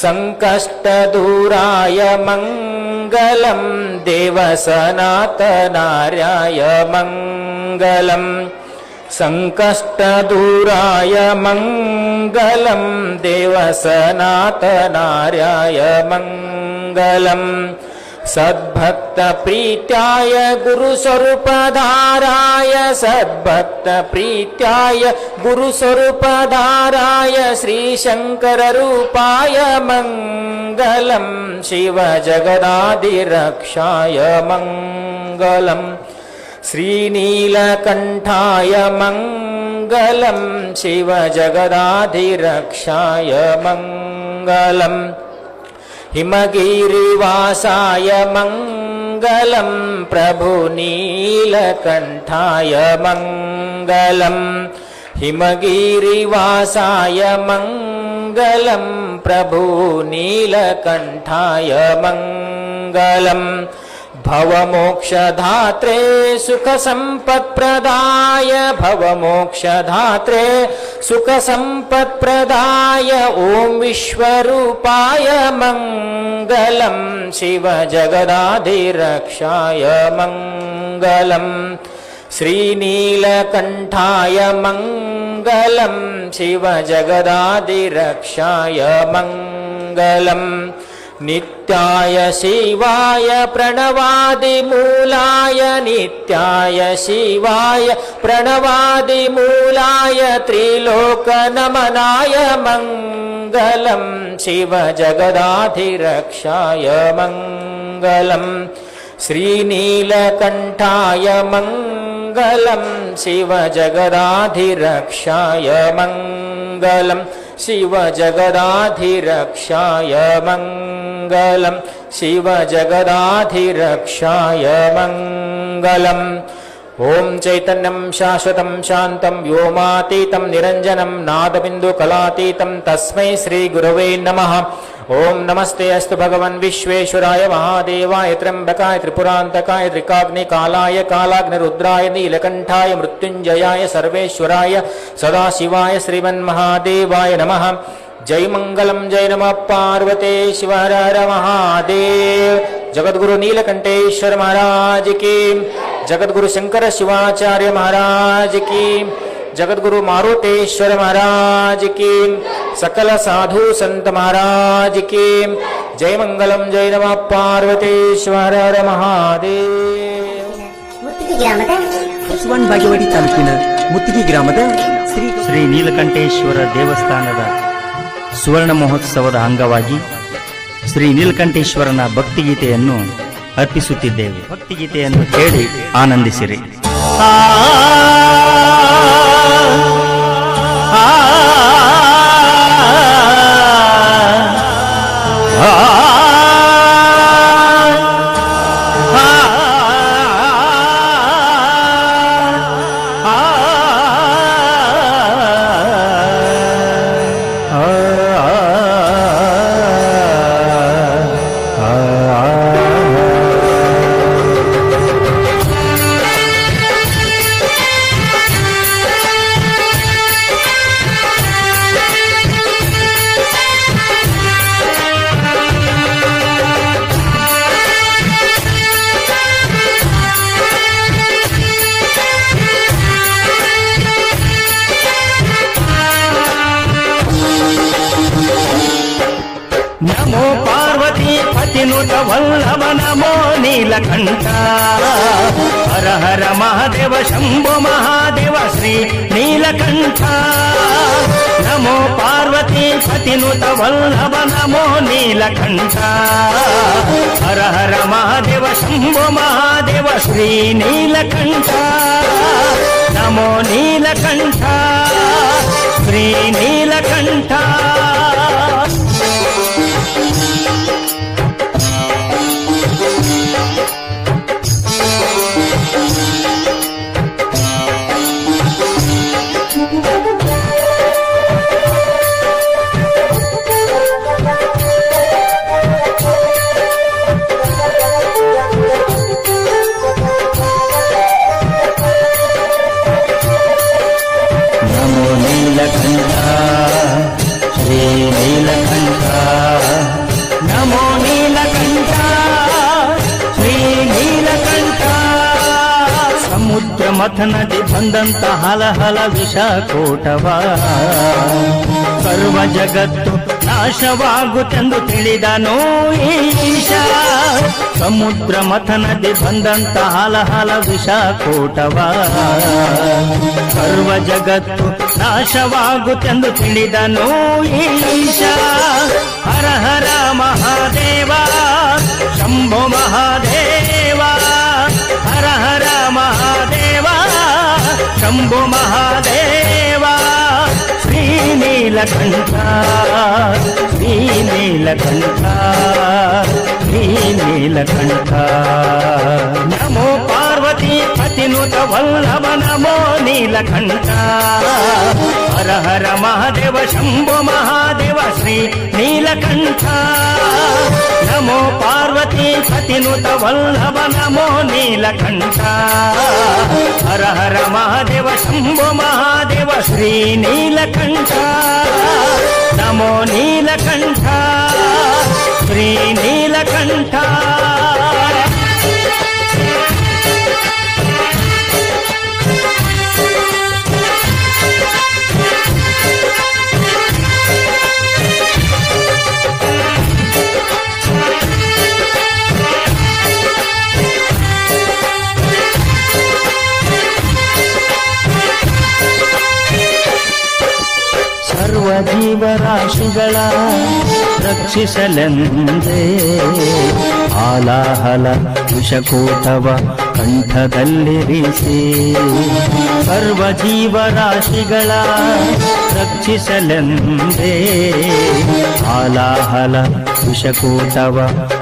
ಸಂಕಷ್ಟದೂರಾಯ ಮಂಗಲಂ ದೇವಸನಾತನಾರ್ಯಾಯ ಮಂಗಲಂ ಸಂಕಷ್ಟದೂರಾಯ ಮಂಗಲಂ ದೇವಸನಾತನಾರ್ಯಾಯ ಮಂಗಲಂ ಸದ್ಭಕ್ತ ಪ್ರೀತ್ಯಾಯ ಗುರುಸ್ವರೂಪಧಾರಾಯ ಸದ್ಭಕ್ತ ಪ್ರೀತ್ಯಾಯ ಗುರುಸ್ವರೂಪಧಾರಾಯ ಶ್ರೀಶಂಕರರೂಪಾಯ ಮಂಗಲಂ ಶಿವ ಜಗದಾಧಿರಕ್ಷಾಯ ಮಂಗಲಂ ಶ್ರೀನೀಲಕಂಠಾಯ ಮಂಗಲಂ ಶಿವ ಜಗದಾಧಿರಕ್ಷಾಯ ಮಂಗಲಂ ಹಿಮಗಿರಿವಾಸಾಯ ಮಂಗಲಂ ಪ್ರಭು ನೀಲಕಂಠಾಯ ಮಂಗಲಂ ಹಿಮಗಿರಿವಾಸಾಯ ಮಂಗಲಂ ಪ್ರಭು ನೀಲಕಂಠಾಯ ಮಂಗಲಂ ಭವಮೋಕ್ಷಧಾತ್ರೆ ಸುಖ ಸಂಪತ್ಪ್ರದಾಯ ಭವಮೋಕ್ಷಧಾತ್ರೆ ಸುಖ ಸಂಪತ್ಪ್ರದಾಯ ಓಂ ವಿಶ್ವರೂಪಾಯ ಮಂಗಲಂ ಶಿವ ಜಗದಾಧಿರಕ್ಷಾಯ ಮಂಗಲಂ ಶ್ರೀನೀಲಕಂಠಾಯ ಮಂಗಲಂ ಶಿವ ಜಗದಾಧಿರಕ್ಷಾಯ ಮಂಗಲಂ ನಿತ್ಯಾಯ ಶಿವಾಯ ಪ್ರಣವಾದಿಮೂಲಾಯ ನಿತ್ಯಾಯ ಶಿವಾಯ ಪ್ರಣವಾದಿಮೂಲಾಯ ತ್ರಿಲೋಕನಮನಾಯ ಮಂಗಲಂ ಶಿವ ಜಗದಾಧಿರಕ್ಷಾಯ ಮಂಗಲಂ ಶ್ರೀನೀಲಕಂಠಾಯ ಮಂಗಲಂ ಶಿವ ಜಗದಾಧಿರಕ್ಷಾಯ ಮಂಗಲಂ ಶಿವ ಜಗದಾಧಿರಕ್ಷಾಯ ಮಂಗಲಂ ಶಿವ ಜಗದಾಧಿರಕ್ಷಾಯ ಮಂಗಲಂ ಓಂ ಚೈತನ್ಯಂ ಶಾಶ್ವತಂ ಶಾಂತಂ ವ್ಯೋಮಾತೀತಂ ನಿರಂಜನಂ ನಾದಬಿಂದು ಕಲಾತೀತಂ ತಸ್ಮೈ ಶ್ರೀ ಗುರವೇ ನಮಃ ಓಂ ನಮಸ್ತೆ ಅಸ್ತು ಭಗವನ್ ವಿಶ್ವೇಶ್ವರಾಯ ಮಹಾದೇವಾಯ ತ್ರ್ಯಂಬಕಾಯ ತ್ರಿಪುರಾಂತಕಾಯ ತ್ರಿಕಾಗ್ನಿಕಾಲಾಯ ಕಾಲಾಗ್ನಿರುದ್ರಾಯ ನೀಲಕಂಠಾಯ ಮೃತ್ಯುಂಜಯಾಯ ಸರ್ವೇಶ್ವರಾಯ ಸದಾಶಿವಾಯ ಶ್ರೀಮನ್ಮಹಾದೇವಾಯ ನಮಃ जय मंगलम जय नमः पार्वते शिव हर हर महादेव। जगद्गुरु नीलकंठेश्वर महाराज की, जगद्गुरु शंकर शिवाचार्य महाराज की, जगद्गुरु मारुतेश्वर महाराज की, सकल साधु संत महाराज की जय मंगलम जय नमः पार्वती शिव हर हर महादेव। ಗ್ರಾಮದ ಬಸವಣ್ಣ ಬಾಗೇವಾಡಿ ತಾಲೂಕಿನ ಮುತ್ತಿಗೆ ಗ್ರಾಮದ ಶ್ರೀ ನೀಲಕಂಠೇಶ್ವರ ದೇವಸ್ಥಾನದ ಸುವರ್ಣ ಮಹೋತ್ಸವದ ಅಂಗವಾಗಿ ಶ್ರೀ ನೀಲಕಂಠೇಶ್ವರನ ಭಕ್ತಿಗೀತೆಯನ್ನು ಅರ್ಪಿಸುತ್ತಿದ್ದೇವೆ. ಭಕ್ತಿಗೀತೆಯನ್ನು ಕೇಳಿ ಆನಂದಿಸಿರಿ. ನಮೋ ಪಾರ್ವತಿ ಪತಿನುತ ವಲ್ಲಭ ನಮೋ ನೀಲಕಂಠ ಹರ ಹರ ಮಹಾದೇವ ಶಂಭೋ ಮಹಾದೇವ ಶ್ರೀ ನೀಲಕಂಠ ನಮೋ ಪಾರ್ವತಿ ಪತಿನುತ ವಲ್ಲಭ ನಮೋ ನೀಲಕಂಠ ಹರ ಹರ ಮಹಾದೇವ ಶಂಭೋ ಮಹಾದೇವ ಶ್ರೀ ನೀಲಕಂಠ ನಮೋ ನೀಲಕಂಠ ಶ್ರೀ ನೀಲಕಂಠ. ನಮೋ ನೀಲಕಂಠ ಶ್ರೀ ನೀಲಕಂಠ ನಮೋ ನೀಲಕಂಠ ಶ್ರೀ ನೀಲಕಂಠ. ಸಮುದ್ರ ಮಥನದಿ ಬಂದಂತ ಹಲಹಲ ವಿಷಕೋಟವ ಸರ್ವ ಜಗತ್ತು ನಾಶವಾಗುತ್ತೆಂದು ತಿಳಿದನೋ ಈಶ. ಸಮುದ್ರ ಮಥನದಿ ಬಂದಂತ ಹಲಹಲ ವಿಷಕೋಟವ ಸರ್ವ ಜಗತ್ತು ನಾಶವಾಗುತ್ತೆಂದು ತಿಳಿದನೋ ಈಶ. ಹರ ಹರ ಮಹಾದೇವ ಶಂಭೋ ಮಹಾದೇವ ಹರ ಹರ ಮಹಾದೇವ ಶಂಭೋ ಮಹಾದೇವ ಶ್ರೀ ನೀಲಕಂಠ ಶ್ರೀ ನೀಲಕಂಠ ಶ್ರೀ ನೀಲಕಂಠ. ನಮೋ ಪಾರ್ವತಿ ಪತಿನುತ ವಲ್ಲಭ ನಮೋ ನೀಲಕಂಠ ಹರ ಹರ ಮಹಾದೇವ ಶಂಭೋ ಮಹಾದೇವ ಶ್ರೀ ನೀಲಕಂಠ ನಮೋ ಪಾರ್ವತಿ ಪತಿನುತ ವಲ್ಲಭ ನಮೋ ನೀಲಕಂಠ ಹರ ಹರ ಮಹಾದೇವ ಶಂಭೋ ಮಹಾದೇವ ಶ್ರೀ ನೀಲಕಂಠ ನಮೋ ನೀಲಕಂಠ ಶ್ರೀ ನೀಲಕಂಠ. ಸರ್ವ ಜೀವರಾಶಿಗಳ ರಕ್ಷಿಸಲೆಂದೇ ಆಲಾಹಲ ವಿಷಕೂಟವ ಕಂಠದಲ್ಲಿರಿಸಿ ಸರ್ವ ಜೀವರಾಶಿಗಳ ರಕ್ಷಿಸಲೆಂದೇ ಆಲಾಹಲ ವಿಷಕೂಟವ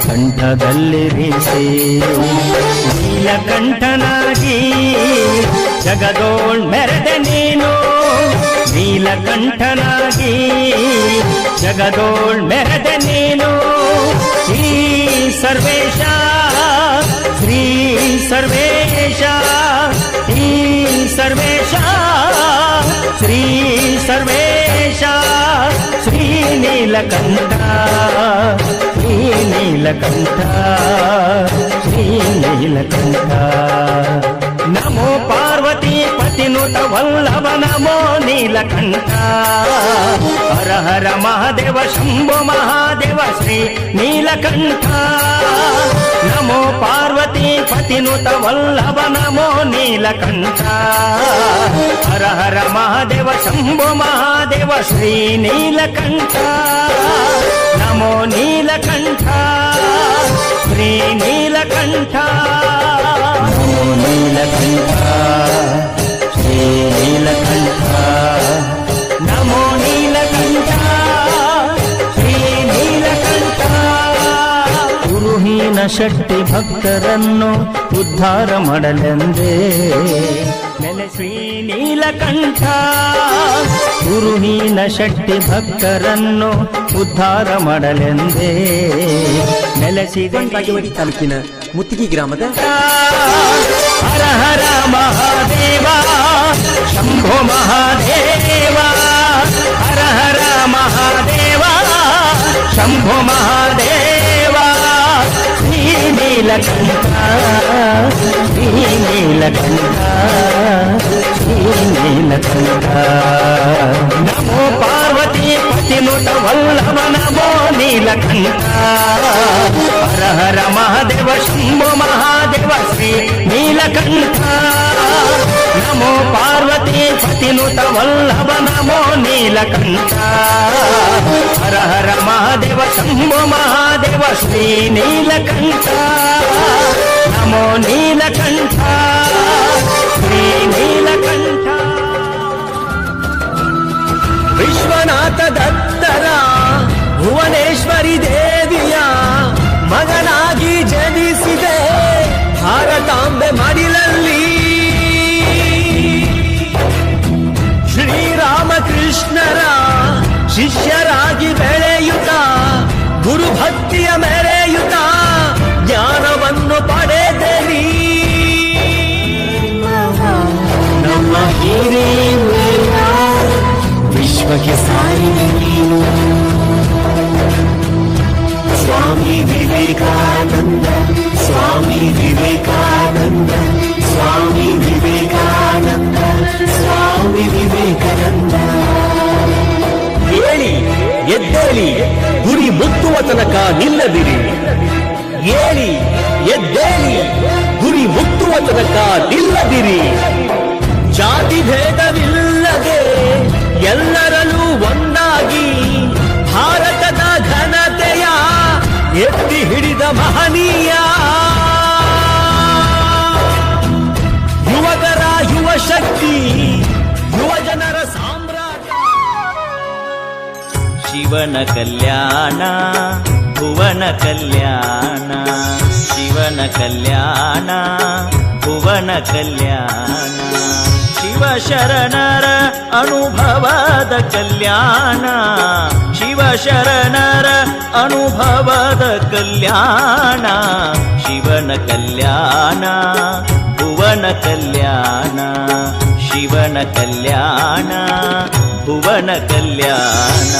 ಕಂಠದಲ್ಲಿರಿಸಿ ನೀಲಕಂಠನಾಗಿ ಜಗದೋಳ್ ಮೆರೆದೆ ನೀನು ನೀಲಕಂಠನಾಗಿ ಜಗದೋಳ್ ಮೆರೆದೆ ನೀನು ಶ್ರೀ ಸರ್ವೇಶ ಶ್ರೀ ಸರ್ವೇಶ ಶ್ರೀ ಸರ್ವೇಶ ಶ್ರೀ ಸರ್ವೇಶ ಶ್ರೀ ನೀಲಕಂಠ ಶ್ರೀ ನೀಲಕಂಠ ಶ್ರೀ ನೀಲಕಂಠ. ನಮೋ ಪಾರ್ವತಿ ಪತಿನುತ ವಲ್ಲಭ ನಮೋ ನೀಲಕಂಠ ಹರ ಹರ ಮಹಾದೇವ ಶಂಭೋ ಮಹಾದೇವ ಶ್ರೀ ನೀಲಕಂಠ ನಮೋ ಪಾರ್ವತಿ ಪಾರ್ವತಿ ಪತಿನುತ ವಲ್ಲಭ ನಮೋ ನೀಲಕಂಠ ಹರ ಹರ ಮಹಾದೇವ ಶಂಭೋ ಮಹಾದೇವ ಶ್ರೀ ನೀಲಕಂಠ ನಮೋ ನೀಲಕಂಠ ಶ್ರೀ ನೀಲಕಂಠ ನಮೋ ನೀಲಕಂಠ ಶ್ರೀ ನೀಲಕಂಠ ನಮೋ ನೀಲಕಂಠ ಶ್ರೀ ನೀಲಕಂಠ ಗುರುಹೀನ ಶಕ್ತಿ ಭಕ್ತರನ್ನು ಉದ್ಧಾರ ಮಾಡಲೆಂದೇ ನೆಲೆ ಶ್ರೀ ನೀಲಕಂಠ ಗುರುಹೀನ ಶಕ್ತಿ ಭಕ್ತರನ್ನು ಉದ್ಧಾರ ಮಾಡಲೆಂದೇ ನೆಲೆಸಿದ ಬಾಗೇವಾಡಿ ತಾಲೂಕಿನ ಮುತ್ತಿಗೆ ಗ್ರಾಮದ ಹರ ಹರ ಮಹಾದೇವ ಶಂಭೋ ಮಹಾದೇವ ಹರ ಹರ ಮಹಾದೇವ ಶಂಭೋ ಮಹಾದೇವ ಶ್ರೀ ನೀಲಕಂಠ ಶ್ರೀ ನೀಲಕಂಠ ಶ್ರೀ ನೀಲಕಂಠ ನಮೋ ಪಾರ್ವತಿ ಪತಿನುತ ವಲ್ಲಭ ನಮೋ ನೀಲಕಂಠ ಹರ ಹರ ಮಹಾದೇವ ಶಂಭೋ ಮಹಾದೇವ ಶ್ರೀ ನೀಲಕಂಠ ನಮೋ ಪಾರ್ವತಿ ಪತಿನುತ ವಲ್ಲಭ ನಮೋ ನೀಲಕಂಠ ಹರ ಹರ ಮಹಾದೇವ ಶಂಭೋ ಮಹಾದೇವ ಶ್ರೀ ನೀಲಕಂಠ ನಮೋ ನೀಲಕಂಠ ಶ್ರೀ ನೀಲಕಂಠ ವಿಶ್ವನಾಥ ದತ್ತರ ಭುವನೇಶ್ವರಿ ದೇವಿಯ ಮಗನಾಗಿ ಜನಿಸಿದೆ ಭಾರತಾಂಬೆ ಮಡಿಲಲ್ಲಿ ಶ್ರೀರಾಮಕೃಷ್ಣರ ಶಿಷ್ಯರಾಗಿ ಬೆಳೆಯುತ್ತ ಗುರುಭಕ್ತಿಯ ಮೆರೆಯುತ್ತ ಜ್ಞಾನವನ್ನು ಪಡೆದರಿ ನಮ್ಮ ಹಿರಿಯ ವಿಶ್ವಕ್ಕೆ ಸಾರಿದೆ ನೀನು ಸ್ವಾಮಿ ವಿವೇಕಾನಂದ ಸ್ವಾಮಿ ವಿವೇಕಾನಂದ ಸ್ವಾಮಿ ವಿವೇಕಾನಂದ ಸ್ವಾಮಿ ವಿವೇಕಾನಂದ ಹೇಳಿ ಎದ್ದೇಳಿ ಗುರಿ ಮುಟ್ಟುವ ತನಕ ನಿಲ್ಲದಿರಿ ಹೇಳಿ ಎದ್ದೇಳಿ ಗುರಿ ಮುಟ್ಟುವ ತನಕ ನಿಲ್ಲದಿರಿ ಜಾತಿ ಭೇದವಿಲ್ಲದೆ ಎಲ್ಲರಲ್ಲೂ ಒಂದಾಗಿ ಭಾರತದ ಘನತೆಯ ಎತ್ತಿ ಹಿಡಿದ ಮಹನೀಯ ಯುವಕರ ಯುವ ಶಕ್ತಿ ಯುವ ಜನರ ಸಾಮ್ರಾಜ್ಯ ಶಿವನ ಕಲ್ಯಾಣ ಭುವನ ಕಲ್ಯಾಣ ಶಿವನ ಕಲ್ಯಾಣ ಭುವನ ಕಲ್ಯಾಣ ಶಿವಶರಣರ ಅನುಭವದ ಕಲ್ಯಾಣ ಶಿವಶರಣರ ಅನುಭವದ ಕಲ್ಯಾಣ ಶಿವನ ಕಲ್ಯಾಣ ಭುವನ ಕಲ್ಯಾಣ ಶಿವನ ಕಲ್ಯಾಣ ಭುವನ ಕಲ್ಯಾಣ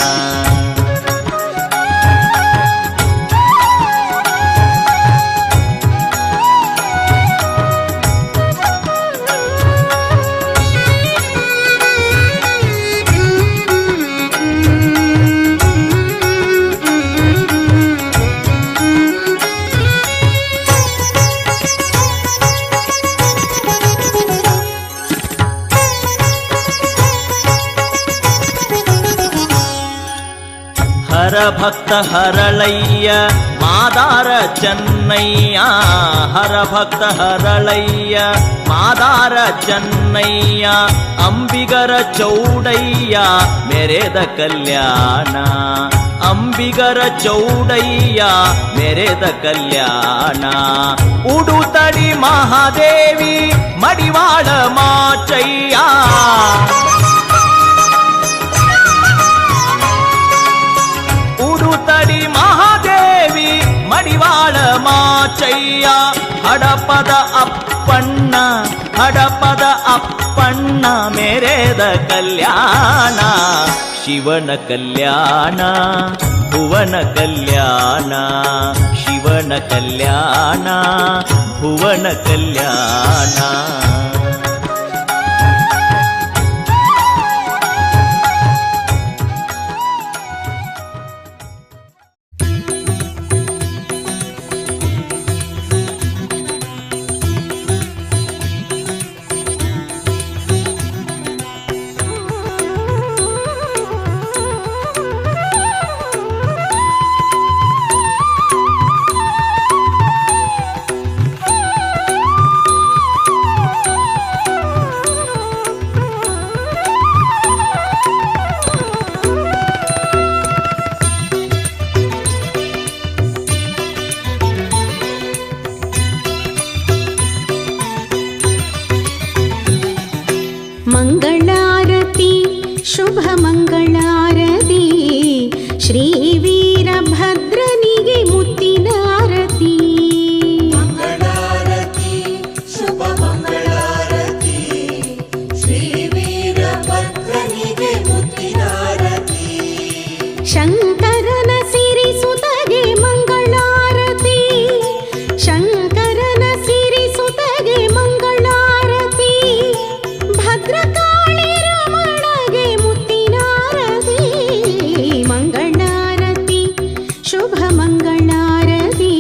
ಹರ ಭಕ್ತ ಹರಳಯ್ಯ ಮಾದಾರ ಚೆನ್ನಯ್ಯ ಹರ ಭಕ್ತ ಹರಳಯ್ಯ ಮಾದಾರ ಚೆನ್ನಯ್ಯ ಅಂಬಿಗರ ಚೌಡಯ್ಯ ಮೆರೆದ ಕಲ್ಯಾಣ ಅಂಬಿಗರ ಚೌಡಯ್ಯ ಮೆರೆದ ಕಲ್ಯಾಣ ಉಡುತಡಿ ಮಹಾದೇವಿ ಮಡಿವಾಳ ಮಾಚಯ್ಯ ಉಡುತಡಿ ಮಹಾದೇವಿ ಮಡಿವಾಳ ಮಾಚಯ್ಯ ಹಡಪದ ಅಪ್ಪಣ್ಣ ಹಡಪದ ಅಪ್ಪಣ್ಣ ಮೆರೆದ ಕಲ್ಯಾಣ ಶಿವನ ಕಲ್ಯಾಣ ಭುವನ ಕಲ್ಯಾಣ ಶಿವನ ಕಲ್ಯಾಣ ಭುವನ ಕಲ್ಯಾಣ ಶ್ರೀ ವೀರಭದ್ರನಿಗೆ ಮುತ್ತಿನ ಆರತಿ. ಮಂಗಳಾರತಿ ಶುಭ ಮಂಗಳಾರತಿ ಶ್ರೀ ವೀರಭದ್ರನಿಗೆ ಮುತ್ತಿನಾರತಿ. ಶಂಕರನ ಸಿರಿಸುತಗೆ ಮಂಗಳಾರತಿ. ಶಂಕರನ ಸಿರಿಸುತಗೆ ಮಂಗಳಾರತಿ. ಭದ್ರಕಾಳಿ ರಮಣಗೆ ಮುತ್ತಿನಾರತಿ. ಮಂಗಳಾರತಿ ಶುಭ ಮಂಗಳಾರತಿ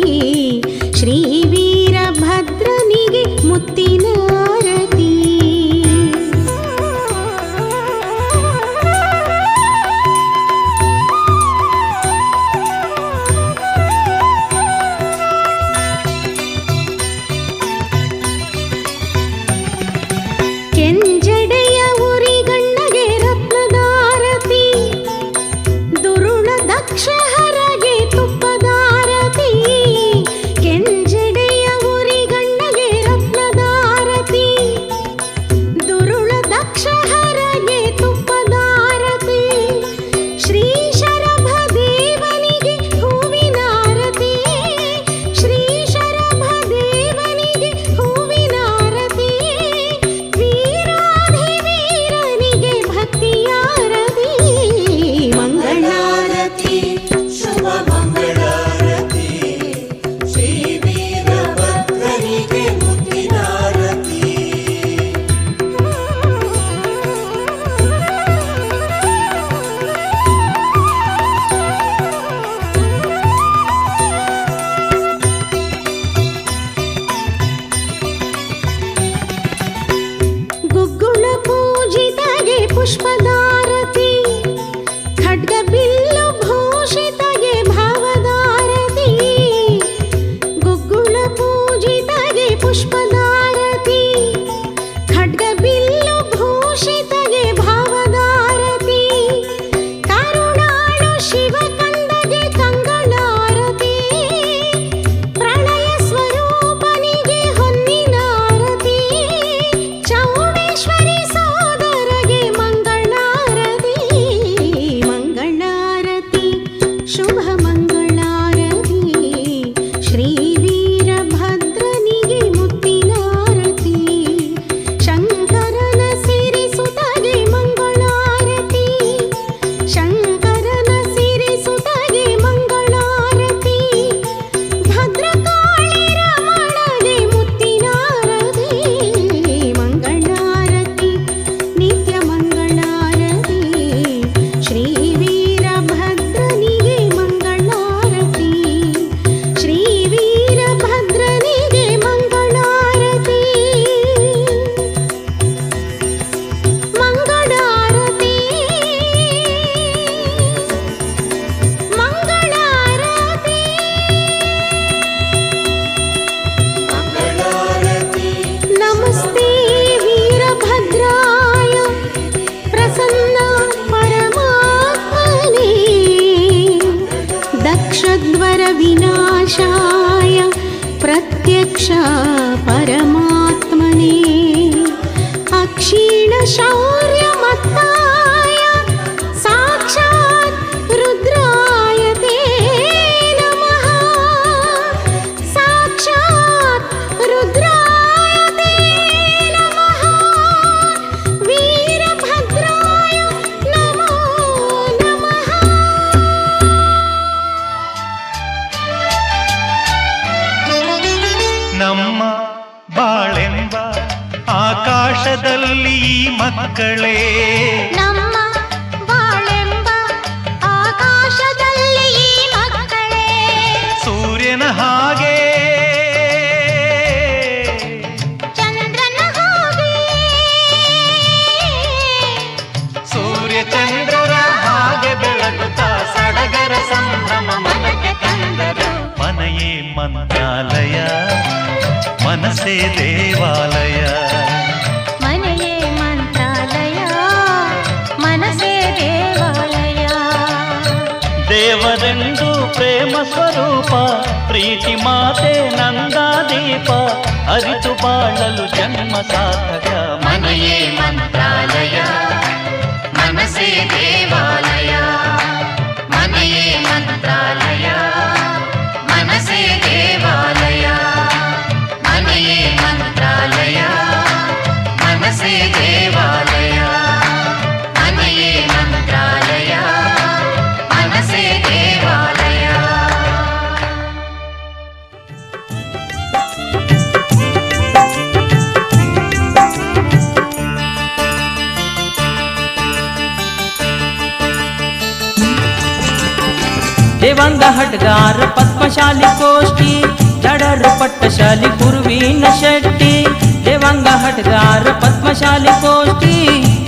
ಶ್ರೀ ವೀರಭದ್ರನಿಗೆ ಮುತ್ತಿನಾರತಿ. ಕೆಂಜಡೆಯ ಉರಿಗಣ್ಣಗೆ ರತ್ನದಾರತಿ. ದುರುಳ ದಕ್ಷಹರಗೆ ತುಪ್ಪದಾರತಿ. ಕೆಂಜಡೆಯ ಉರಿಗಣ್ಣಗೆ ರತ್ನದಾರತಿ. ದುರುಳ ದಕ್ಷಹರಗೆ ತುಪ್ಪದಾರತಿ. ಶ್ರೀ ಶರಭದೇವನಿಗೆ ಹೂವಿನಾರತಿ. ಶ್ರೀ ಶರಭದೇವನಿಗೆ ಹೂವಿನಾರತಿ. ವೀರಾಧಿವೀರನಿಗೆ ಭಕ್ತಿಯಾರತಿ. ಮಂಗಳಾರತಿ ಶುಭ ಮಂಗಳಾರತಿ ಶ್ರೀ ವೀರಭದ್ರನಿಗೆ ಮುತ್ತಿನಾರತಿ. ಗುಗ್ಗುಳ ಪೂಜಿತಗೆ ಪುಷ್ಪದಾರತಿ. ಖಡ್ಗ ಬಿಲ್ಲು ಭೂಷಿತಗೆ ಭಾವದಾರತಿ. ಗುಗ್ಗುಳ ಪೂಜಿತಗೆ ಪುಷ್ಪದಾರತಿ. ಖಡ್ಗ ಬಿಲ್ಲು ಭೂಷಿತಗೆ ಭಾವದಾರತಿ. ಕರುಣಾಳು ಶಿವಕಂದಗೆ ಕಂಗಳಾರತಿ. ಪ್ರಳಯ ಸ್ವರೂಪನಿಗೆ ಹೊನ್ನಿನಾರತಿ. ಚೌಡೇಶ್ವರಿ ಸೋದರಗೆ ಮಂಗಳಾರತಿ. ಮಂಗಳಾರತಿ ಶುಭ ಮಂಗಳಾರತಿ ಶ್ರೀ ವೀರಭದ್ರನಿಗೆ ಮುತ್ತಿನಾರತಿ. ಶಂಕರನ ಸಿರಿಸುತಗೆ ಮಂಗಳಾರತಿ. ಶಂಕರನ ಸಿರಿಸುತಗೆ ಮಂಗಳಾರತಿ. ಭದ್ರಕಾಳಿ ರಮಣಗೆ ಮುತ್ತಿನಾರತಿ. ಮಂಗಳಾರತಿ ನಿತ್ಯ ಮಂಗಳಾರತಿ ಶ್ರೀ ವೀರಭದ್ರನಿಗೆ ಮಂಗಳಾರತಿ. ಶ್ರೀ ವೀರಭದ್ರನಿಗೆ ಮಂಗಳಾರತಿ. ಮಂಗಳಾರತಿ ಮಂಗಳಾರತಿ. ನಮಸ್ತೆ ವೀರಭದ್ರಾಯ ಪ್ರಸನ್ನ ಪರಮಾತ್ಮನೇ. ದಕ್ಷದ್ವರ ವಿನಾಶಾಯ ಪ್ರತ್ಯಕ್ಷ ಪರಮಾತ್ಮನೇ. ಅಕ್ಷೀಣ ಶೌರ್ಯ ಮತ್ತಾಯ ಸಾಕ್ಷಾತ್ ರುದ್ರಾಯ ತೇ ನಮಃ. ಸಾಕ್ಷಾತ್ ರುದ್ರಾಯ ತೇ ನಮಃ. ವೀರಭದ್ರಾಯ ನಮೋ ನಮಃ. ನಮ್ಮ ಬಾಳೆಂಬ ಆಕಾಶದಲ್ಲಿ ಈ ಮಕ್ಕಳೇ ನಮ್ಮ ಬಾಳೆಂಬ ಆಕಾಶದಲ್ಲಿ ಈ ಮಕ್ಕಳೇ. ಸೂರ್ಯನ ಹಾಗೆ ಚಂದ್ರನ ಹಾಗೆ. ಸೂರ್ಯ ಚಂದ್ರರ ಹಾಗೆ ಬೆಳಗುತ್ತಾ ಸಡಗರ ಸಂಭ್ರಮ ಮನಕ್ಕೆ ತಂದರು. ಮನೆಯೇ ಮಂತ್ರಾಲಯ ಮನಸ್ಸೇ ದೇವಾಲಯ. ಮನೆಯೇ ಮಂತ್ರಾಲಯ ಮನಸೇ ದೇವಾಲಯ. ದೇವರೆಂದು ಪ್ರೇಮ ಸ್ವರೂಪ ಪ್ರೀತಿ ಮಾತೆ ನಂದಾದೀಪ ಅರಿತು ಬಾಳಲು ಜನ್ಮ ಸಾರ್ಥಕ. ಮನೆಯೇ ಮಂತ್ರಾಲಯ ಮನಸೇ ದೇವಾಲಯ. ಮನೆಯೇ ದೇವಾಂಗ ಹಟ್ಗಾರ ಪದ್ಮಶಾಲಿ ಕೋಷ್ಠಿ ಜಡರ ಪಟ್ಟಶಾಲಿ ಗುರುವಿನ ಶೆಟ್ಟಿ ದೇವಾಂಗ ಹಟ್ಗಾರ ಪದ್ಮಶಾಲಿ ಕೋಷ್ಠಿ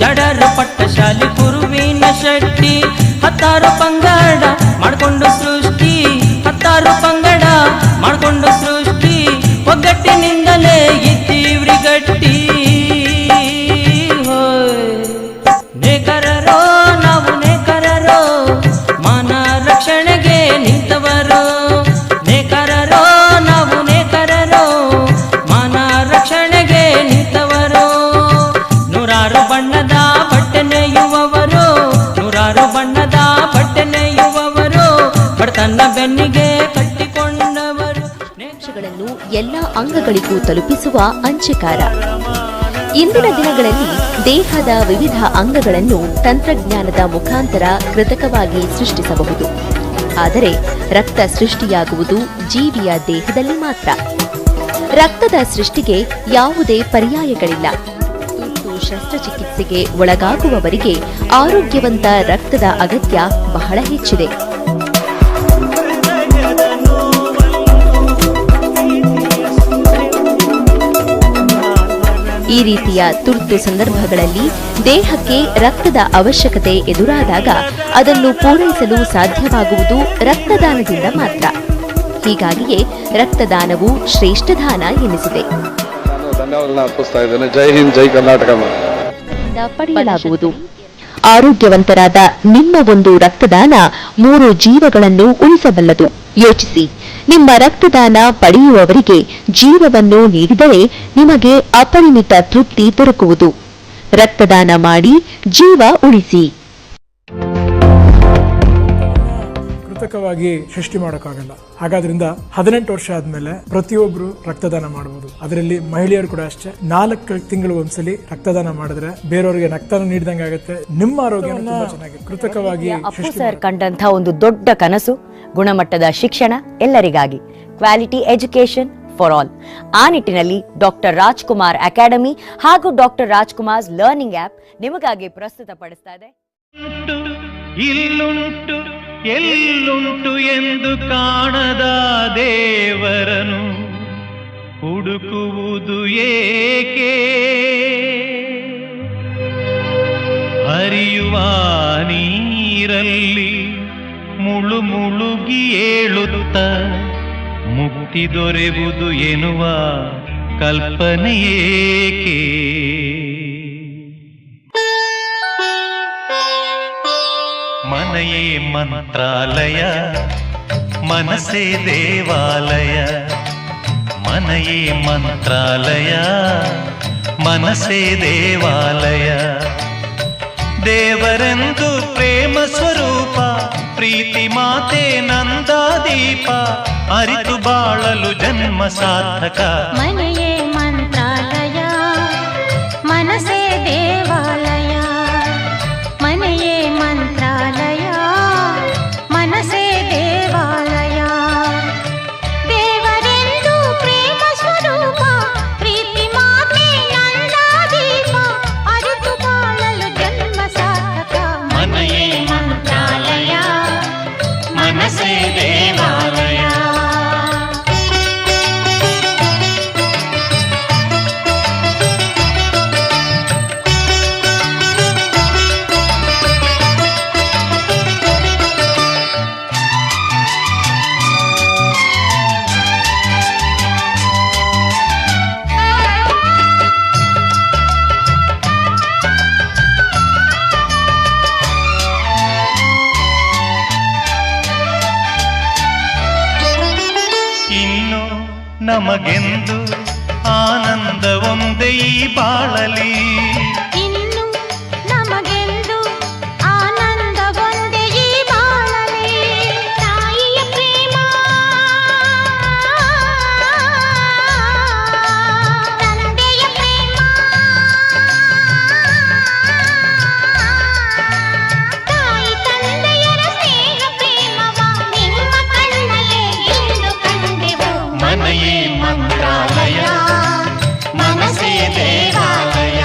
ಜಡರ ಪಟ್ಟಶಾಲಿ ಗುರುವಿನ ಶೆಟ್ಟಿ ಹತ್ತಾರು ಪಂಗಡ ಮಾಡ್ಕೊಂಡು ಸೃಷ್ಟಿ ಹತ್ತಾರು ಪಂಗಡ ಮಾಡ್ಕೊಂಡು ಸೃಷ್ಟಿ ಒಗ್ಗಟ್ಟಿನಿಂದಲೇ ಇದ್ದೀವ್ರಿ ಗಟ್ಟಿ ನೇಕರರೋ ನಾವು ನೇಕರರೋ ಮಾನ ರಕ್ಷಣೆಗೆ ನಿಂತವರು ನೇಕರರೋ ನಾವು ನೇಕರರೋ ಮಾನ ರಕ್ಷಣೆಗೆ ನಿಂತವರು ನೂರಾರು ಬಣ್ಣದ ಬಟ್ಟೆ ನೇಯುವವರು ನೂರಾರು ಬಣ್ಣದ ಬಟ್ಟೆ ನೇಯುವವರು ಬಡತನ ಬೆನ್ನಿಗೆ ಕಟ್ಟಿಕೊಂಡವರು ಗಳನ್ನು ಎಲ್ಲ ಅಂಗಗಳಿಗೂ ತಲುಪಿಸುವ ಅಂಚೆಕಾರ. ಇಂದಿನ ದಿನಗಳಲ್ಲಿ ದೇಹದ ವಿವಿಧ ಅಂಗಗಳನ್ನು ತಂತ್ರಜ್ಞಾನದ ಮುಖಾಂತರ ಕೃತಕವಾಗಿ ಸೃಷ್ಟಿಸಬಹುದು. ಆದರೆ ರಕ್ತ ಸೃಷ್ಟಿಯಾಗುವುದು ಜೀವಿಯ ದೇಹದಲ್ಲಿ ಮಾತ್ರ. ರಕ್ತದ ಸೃಷ್ಟಿಗೆ ಯಾವುದೇ ಪರ್ಯಾಯಗಳಿಲ್ಲ. ತುರ್ತು ಶಸ್ತ್ರಚಿಕಿತ್ಸೆಗೆ ಒಳಗಾಗುವವರಿಗೆ ಆರೋಗ್ಯವಂತ ರಕ್ತದ ಅಗತ್ಯ ಬಹಳ ಹೆಚ್ಚಿದೆ. ಈ ರೀತಿಯ ತುರ್ತು ಸಂದರ್ಭಗಳಲ್ಲಿ ದೇಹಕ್ಕೆ ರಕ್ತದ ಅವಶ್ಯಕತೆ ಎದುರಾದಾಗ ಅದನ್ನು ಪೂರೈಸಲು ಸಾಧ್ಯವಾಗುವುದು ರಕ್ತದಾನದಿಂದ ಮಾತ್ರ. ಹೀಗಾಗಿಯೇ ರಕ್ತದಾನವು ಶ್ರೇಷ್ಠ ದಾನ ಎನಿಸಿದೆ. ಜೈ ಹಿಂದ್, ಜೈ ಕರ್ನಾಟಕ ಪಡೆಯಲಾಗುವುದು. ಆರೋಗ್ಯವಂತರಾದ ನಿಮ್ಮ ಒಂದು ರಕ್ತದಾನ 3 ಜೀವಗಳನ್ನು ಉಳಿಸಬಲ್ಲದು. ಯೋಚಿಸಿ, ನಿಮ್ಮ ರಕ್ತದಾನ ಪಡೆಯುವವರಿಗೆ ಜೀವವನ್ನು ನೀಡಿದರೆ ನಿಮಗೆ ಅಪರಿಮಿತ ತೃಪ್ತಿ ದೊರಕುವುದು. ರಕ್ತದಾನ ಮಾಡಿ ಜೀವ ಉಳಿಸಿ. ಕೃತಕವಾಗಿ ಸೃಷ್ಟಿ ಮಾಡೋಕ್ಕಾಗಲ್ಲ. ಹಾಗಾದ್ರಿಂದ 18 ವರ್ಷ ಆದ್ಮೇಲೆ ಪ್ರತಿಯೊಬ್ರು ರಕ್ತದಾನ ಮಾಡಬಹುದು. ಅದರಲ್ಲಿ ಮಹಿಳೆಯರು ಕೂಡ ಅಷ್ಟೇ. 4 ತಿಂಗಳು ಒಂದ್ಸಲಿ ರಕ್ತದಾನ ಮಾಡಿದ್ರೆ ಬೇರೆಯವರಿಗೆ ರಕ್ತದಾನ ನೀಡಿದಂಗೆ ಆಗುತ್ತೆ. ನಿಮ್ಮ ಆರೋಗ್ಯ ತುಂಬಾ ಚೆನ್ನಾಗಿದೆ. ಕೃತಕವಾಗಿ ಅಪ್ಪು ಸರ್ ಕಂಡಂತ ಒಂದು ದೊಡ್ಡ ಕನಸು ಗುಣಮಟ್ಟದ ಶಿಕ್ಷಣ ಎಲ್ಲರಿಗಾಗಿ, ಕ್ವಾಲಿಟಿ ಎಜುಕೇಶನ್ ಫಾರ್ ಆಲ್. ಆ ನಿಟ್ಟಿನಲ್ಲಿ ಡಾಕ್ಟರ್ ರಾಜ್ಕುಮಾರ್ ಅಕಾಡೆಮಿ ಹಾಗೂ ಡಾಕ್ಟರ್ ರಾಜ್ಕುಮಾರ್ ಲರ್ನಿಂಗ್ ಆಪ್ ನಿಮಗಾಗಿ ಪ್ರಸ್ತುತಪಡಿಸ್ತಾ ಇದೆ. ಇಲ್ಲುಂಟು ಎಲ್ಲುಂಟು ಎಂದು ಕಾಣದ ದೇವರನು ಹುಡುಕುವುದು ಏಕೆ? ಹರಿಯುವ ನೀರಲ್ಲಿ ಮುಳು ಮುಳುಗಿ ಏಳುತ್ತ ಮುಕ್ತಿ ದೊರೆಯುವುದು ಎನ್ನುವ ಕಲ್ಪನೆಯೇಕೆ? ಮನೆಯೇ ಮಂತ್ರಾಲಯ, ಮನಸ್ಸೇ ದೇವಾಲಯ. ಮನೆಯೇ ಮಂತ್ರಾಲಯ, ಮನಸ್ಸೇ ದೇವಾಲಯ. ದೇವರೆಂದು ಪ್ರೇಮ ಸ್ವರೂಪ, ಪ್ರೀತಿ ಮಾತೆ ನಂದಾದೀಪ. ಅರಿತು ಬಾಳಲು ಜನ್ಮ ಸಾರ್ಥಕ. ಮನೆಯೇ ಮಂತ್ರಾಲಯ, ಮನಸ್ಸೇ ದೇವಾಲಯ. ಮನೆಯೇ ಮಂತ್ರಾಲಯ, ಮನಸ್ಸೇ ದೇವಾಲಯ. ದೇವರೆಂದು ಪ್ರೇಮ ಸ್ವರೂಪ, ಪ್ರೀತಿ ಮಾತೆ ನಂದಾದೀಪ. ಅರಿತು ಬಾಳಲು ಜನ್ಮ ಸಾರ್ಥಕ. ಮನೆಯೇ ಮಂತ್ರಾಲಯ, ಮನಸ್ಸೇ ದೇವಾಲಯ. ನಮಗೆಂದು ಆನಂದ ಒಂದೇ ಈ ಬಾಳಲಿ. ಇನ್ನು ನಮಗೆಂದು ಆನಂದ ಒಂದೇ ಈ ಬಾಳಲಿ. ತಾಯಿಯ ಪ್ರೇಮ, ತಂದೆಯ ಪ್ರೇಮ, ತಾಯಿ ತಂದೆಯರ ಸ್ನೇಹ ಪ್ರೇಮವ ನಿಮ್ಮ ಕಣ್ಣಲ್ಲೇ ಇಂದು ಕಂಡೆವು. ಮನೆಯೇ ಮಂತ್ರಾಲಯ, ಮನಸ್ಸೇ ದೇವಾಲಯ.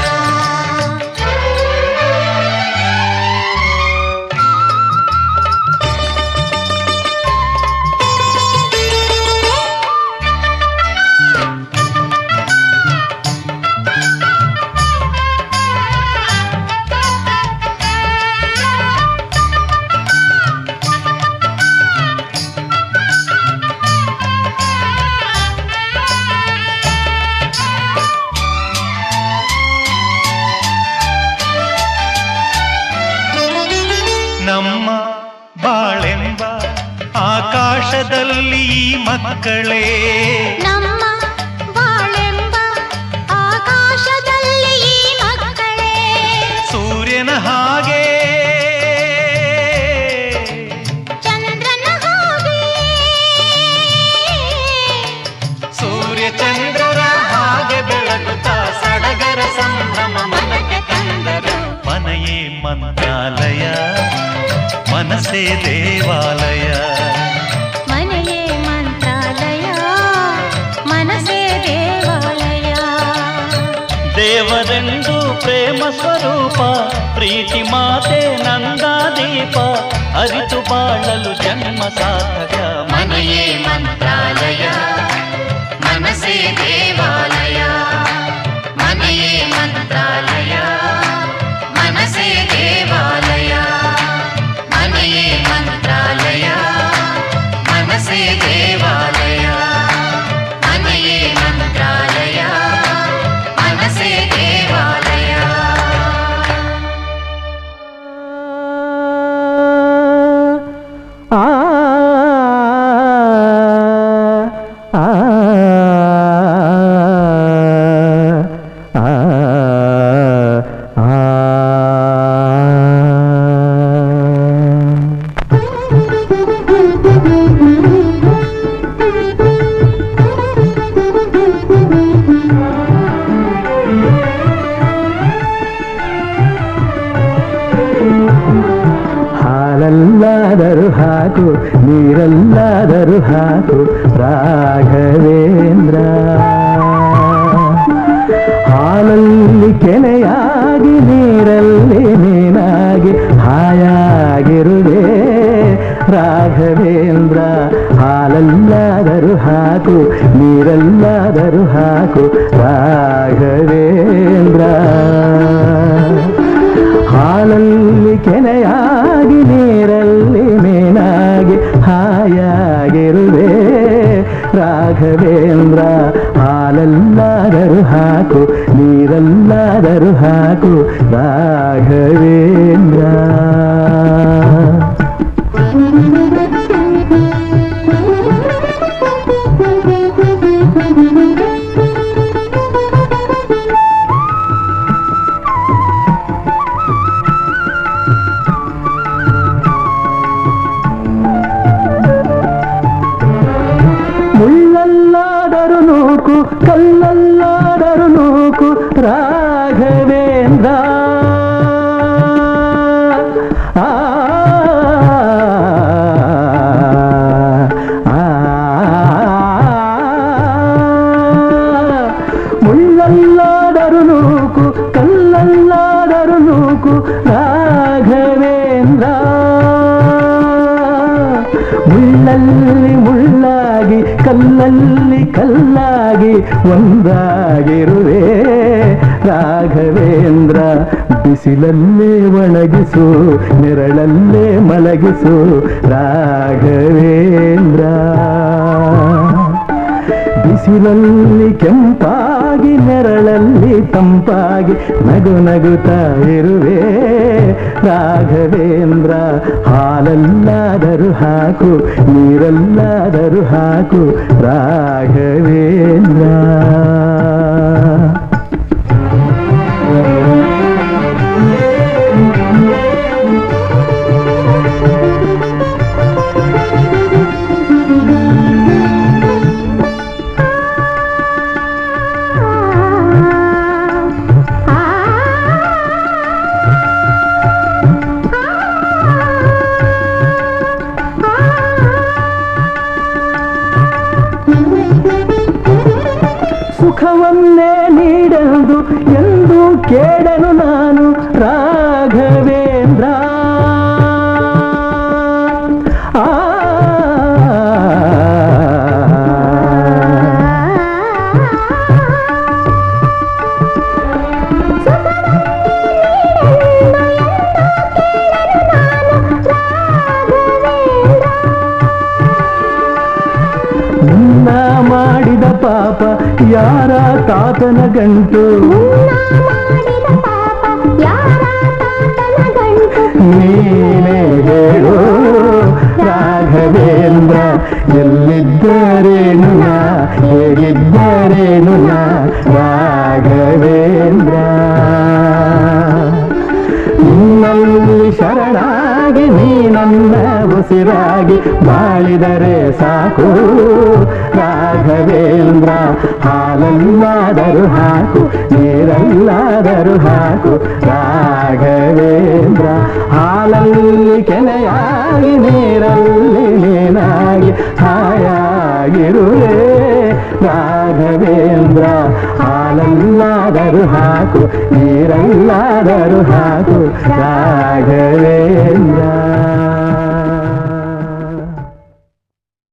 ಬಾಳೆಂಬ ಆಕಾಶದಲ್ಲಿ ಈ ಮಕ್ಕಳೇ ನಮ್ಮ ಬಾಳೆಂಬ ಆಕಾಶದಲ್ಲಿ ಈ ಮಕ್ಕಳೇ ಸೂರ್ಯನ ಹಾಗೆ ಚಂದ್ರನ ಹಾಗೆ ಸೂರ್ಯ ಚಂದ್ರರ ಹಾಗೆ ಬೆಳಗುತ್ತಾ ಸಡಗರ ಸಂಭ್ರಮ ಮನಕ್ಕೆ ತಂದರು ಮನೆಯೇ ಮಂತ್ರಾಲಯ ಮನಸ್ಸೇ ದೇವಾಲಯ ಮನೆಯೇ ಮಂತ್ರಾಲಯ ಮನಸ್ಸೇ ದೇವಾಲಯ ದೇವರೆಂದು ಪ್ರೇಮ ಸ್ವರೂಪ ಪ್ರೀತಿ ಮಾತೆ ನಂದಾದೀಪ ಅರಿತು ಬಾಳಲು ಜನ್ಮ ಸಾರ್ಥಕ ಮನೆಯೇ ಮಂತ್ರಾಲಯ ಮನಸ್ಸೇ ದೇವಾಲಯ ಮನೆಯೇ ಮಂತ್ರಾಲಯ ಮನಸ್ಸೇ ದೇವಾಲಯ ಮನೆಯೇ ಮಂತ್ರಾಲಯ ಮನಸ್ಸೇ ದೇವಾಲಯ ಮನೆಯೇ ಮಂತ್ರಾಲಯ ಮನಸ್ಸೇ ದೇವಾಲಯ ಹಾಲಲ್ಲಾದರೂ ಹಾಕು ನೀರಲ್ಲಾದರೂ ಹಾಕು ರಾಘವೇಂದ್ರ ಹಾಲಲ್ಲಿ ಕೆನೆಯಾಗಿ ನೀರಲ್ಲಿ ನೀನಾಗಿ ಹಾಯಾಗಿರುವೆ ರಾಘವೇಂದ್ರ ಹಾಲಲ್ಲಾದರೂ ಹಾಕು ನೀರಲ್ಲಾದರೂ ಹಾಕು ರಾಘವೇಂದ್ರ ಹಾಲಲ್ಲಿ ಕೆನೆಯಾಗಿ ನೀರಲ್ಲಿ ಮೀನಾಗಿ ಹಾಯಾಗಿರುವೆ ರಾಘವೇಂದ್ರ ಹಾಲಲ್ಲಾದರೂ ಹಾಕು ನೀರಲ್ಲಾದರೂ ಹಾಕು ರಾಘವೇಂದ್ರ ಮುಳ್ಳಲ್ಲಾದರೂ ನೂಕು ಕಲ್ಲಲ್ಲಾದರೂ ನೂಕು ರಾಘವೇಂದ್ರ ಮುಳ್ಳಲ್ಲಾದರೂ ನೂಕು ಕಲ್ಲಲ್ಲಾದರೂ ನೂಕು ರಾಘವೇಂದ್ರ ಮುಳ್ಳಲ್ಲಿ ಮುಳ್ಳಾಗಿ ಕಲ್ಲಲ್ಲಿ ಕಲ್ಲಾಗಿ ಒಂದಾಗಿರುವೆ ರಾಘವೇಂದ್ರ ಬಿಸಿಲಲ್ಲೇ ಒಣಗಿಸು ನೆರಳಲ್ಲೇ ಮಲಗಿಸು ರಾಘವೇಂದ್ರ ಬಿಸಿಲಲ್ಲಿ ಕೆಂಪಾಗಿ ನೆರಳಲ್ಲಿ ತಂಪಾಗಿ ನಗು ನಗುತ್ತಾ ಇರುವೆ ರಾಘವೇಂದ್ರ ಹಾಲಲ್ಲಾದರೂ ಹಾಕು ನೀರಲ್ಲಾದರೂ ಹಾಕು ರಾಘವೇಂದ್ರ ಸುಖವನ್ನೇ ನೀಡಲು ಎಂದು ಕೇಳನು ನಾನು ರಾಘವೇಂದ್ರ ನಿನ್ನ ಮಾಡಿದ ಪಾಪ ಯಾರ ತಾತನ ಗಂಟು ನೀನೇ ಹೇಳು ನನ್ನ ಉಸಿರಾಗಿ ಬಾಳಿದರೆ ಸಾಕು ರಾಘವೇಂದ್ರ. ಹಾಲಲ್ಲಾದರೂ ಹಾಕು ನೀರಲ್ಲಾದರೂ ಹಾಕು ರಾಘವೇಂದ್ರ. ಹಾಲಲ್ಲಿ ಕೆನೆಯಾಗಿ ನೀರಲ್ಲಿ ನೀನಾಗಿ ಹಾಯಾಗಿರುವೆ ರಾಘವೇಂದ್ರ. ಹಾಲಲ್ಲಾದರೂ ಹಾಕು ನೀರಲ್ಲಾದರೂ ಹಾಕು ರಾಘವೇಂದ್ರ.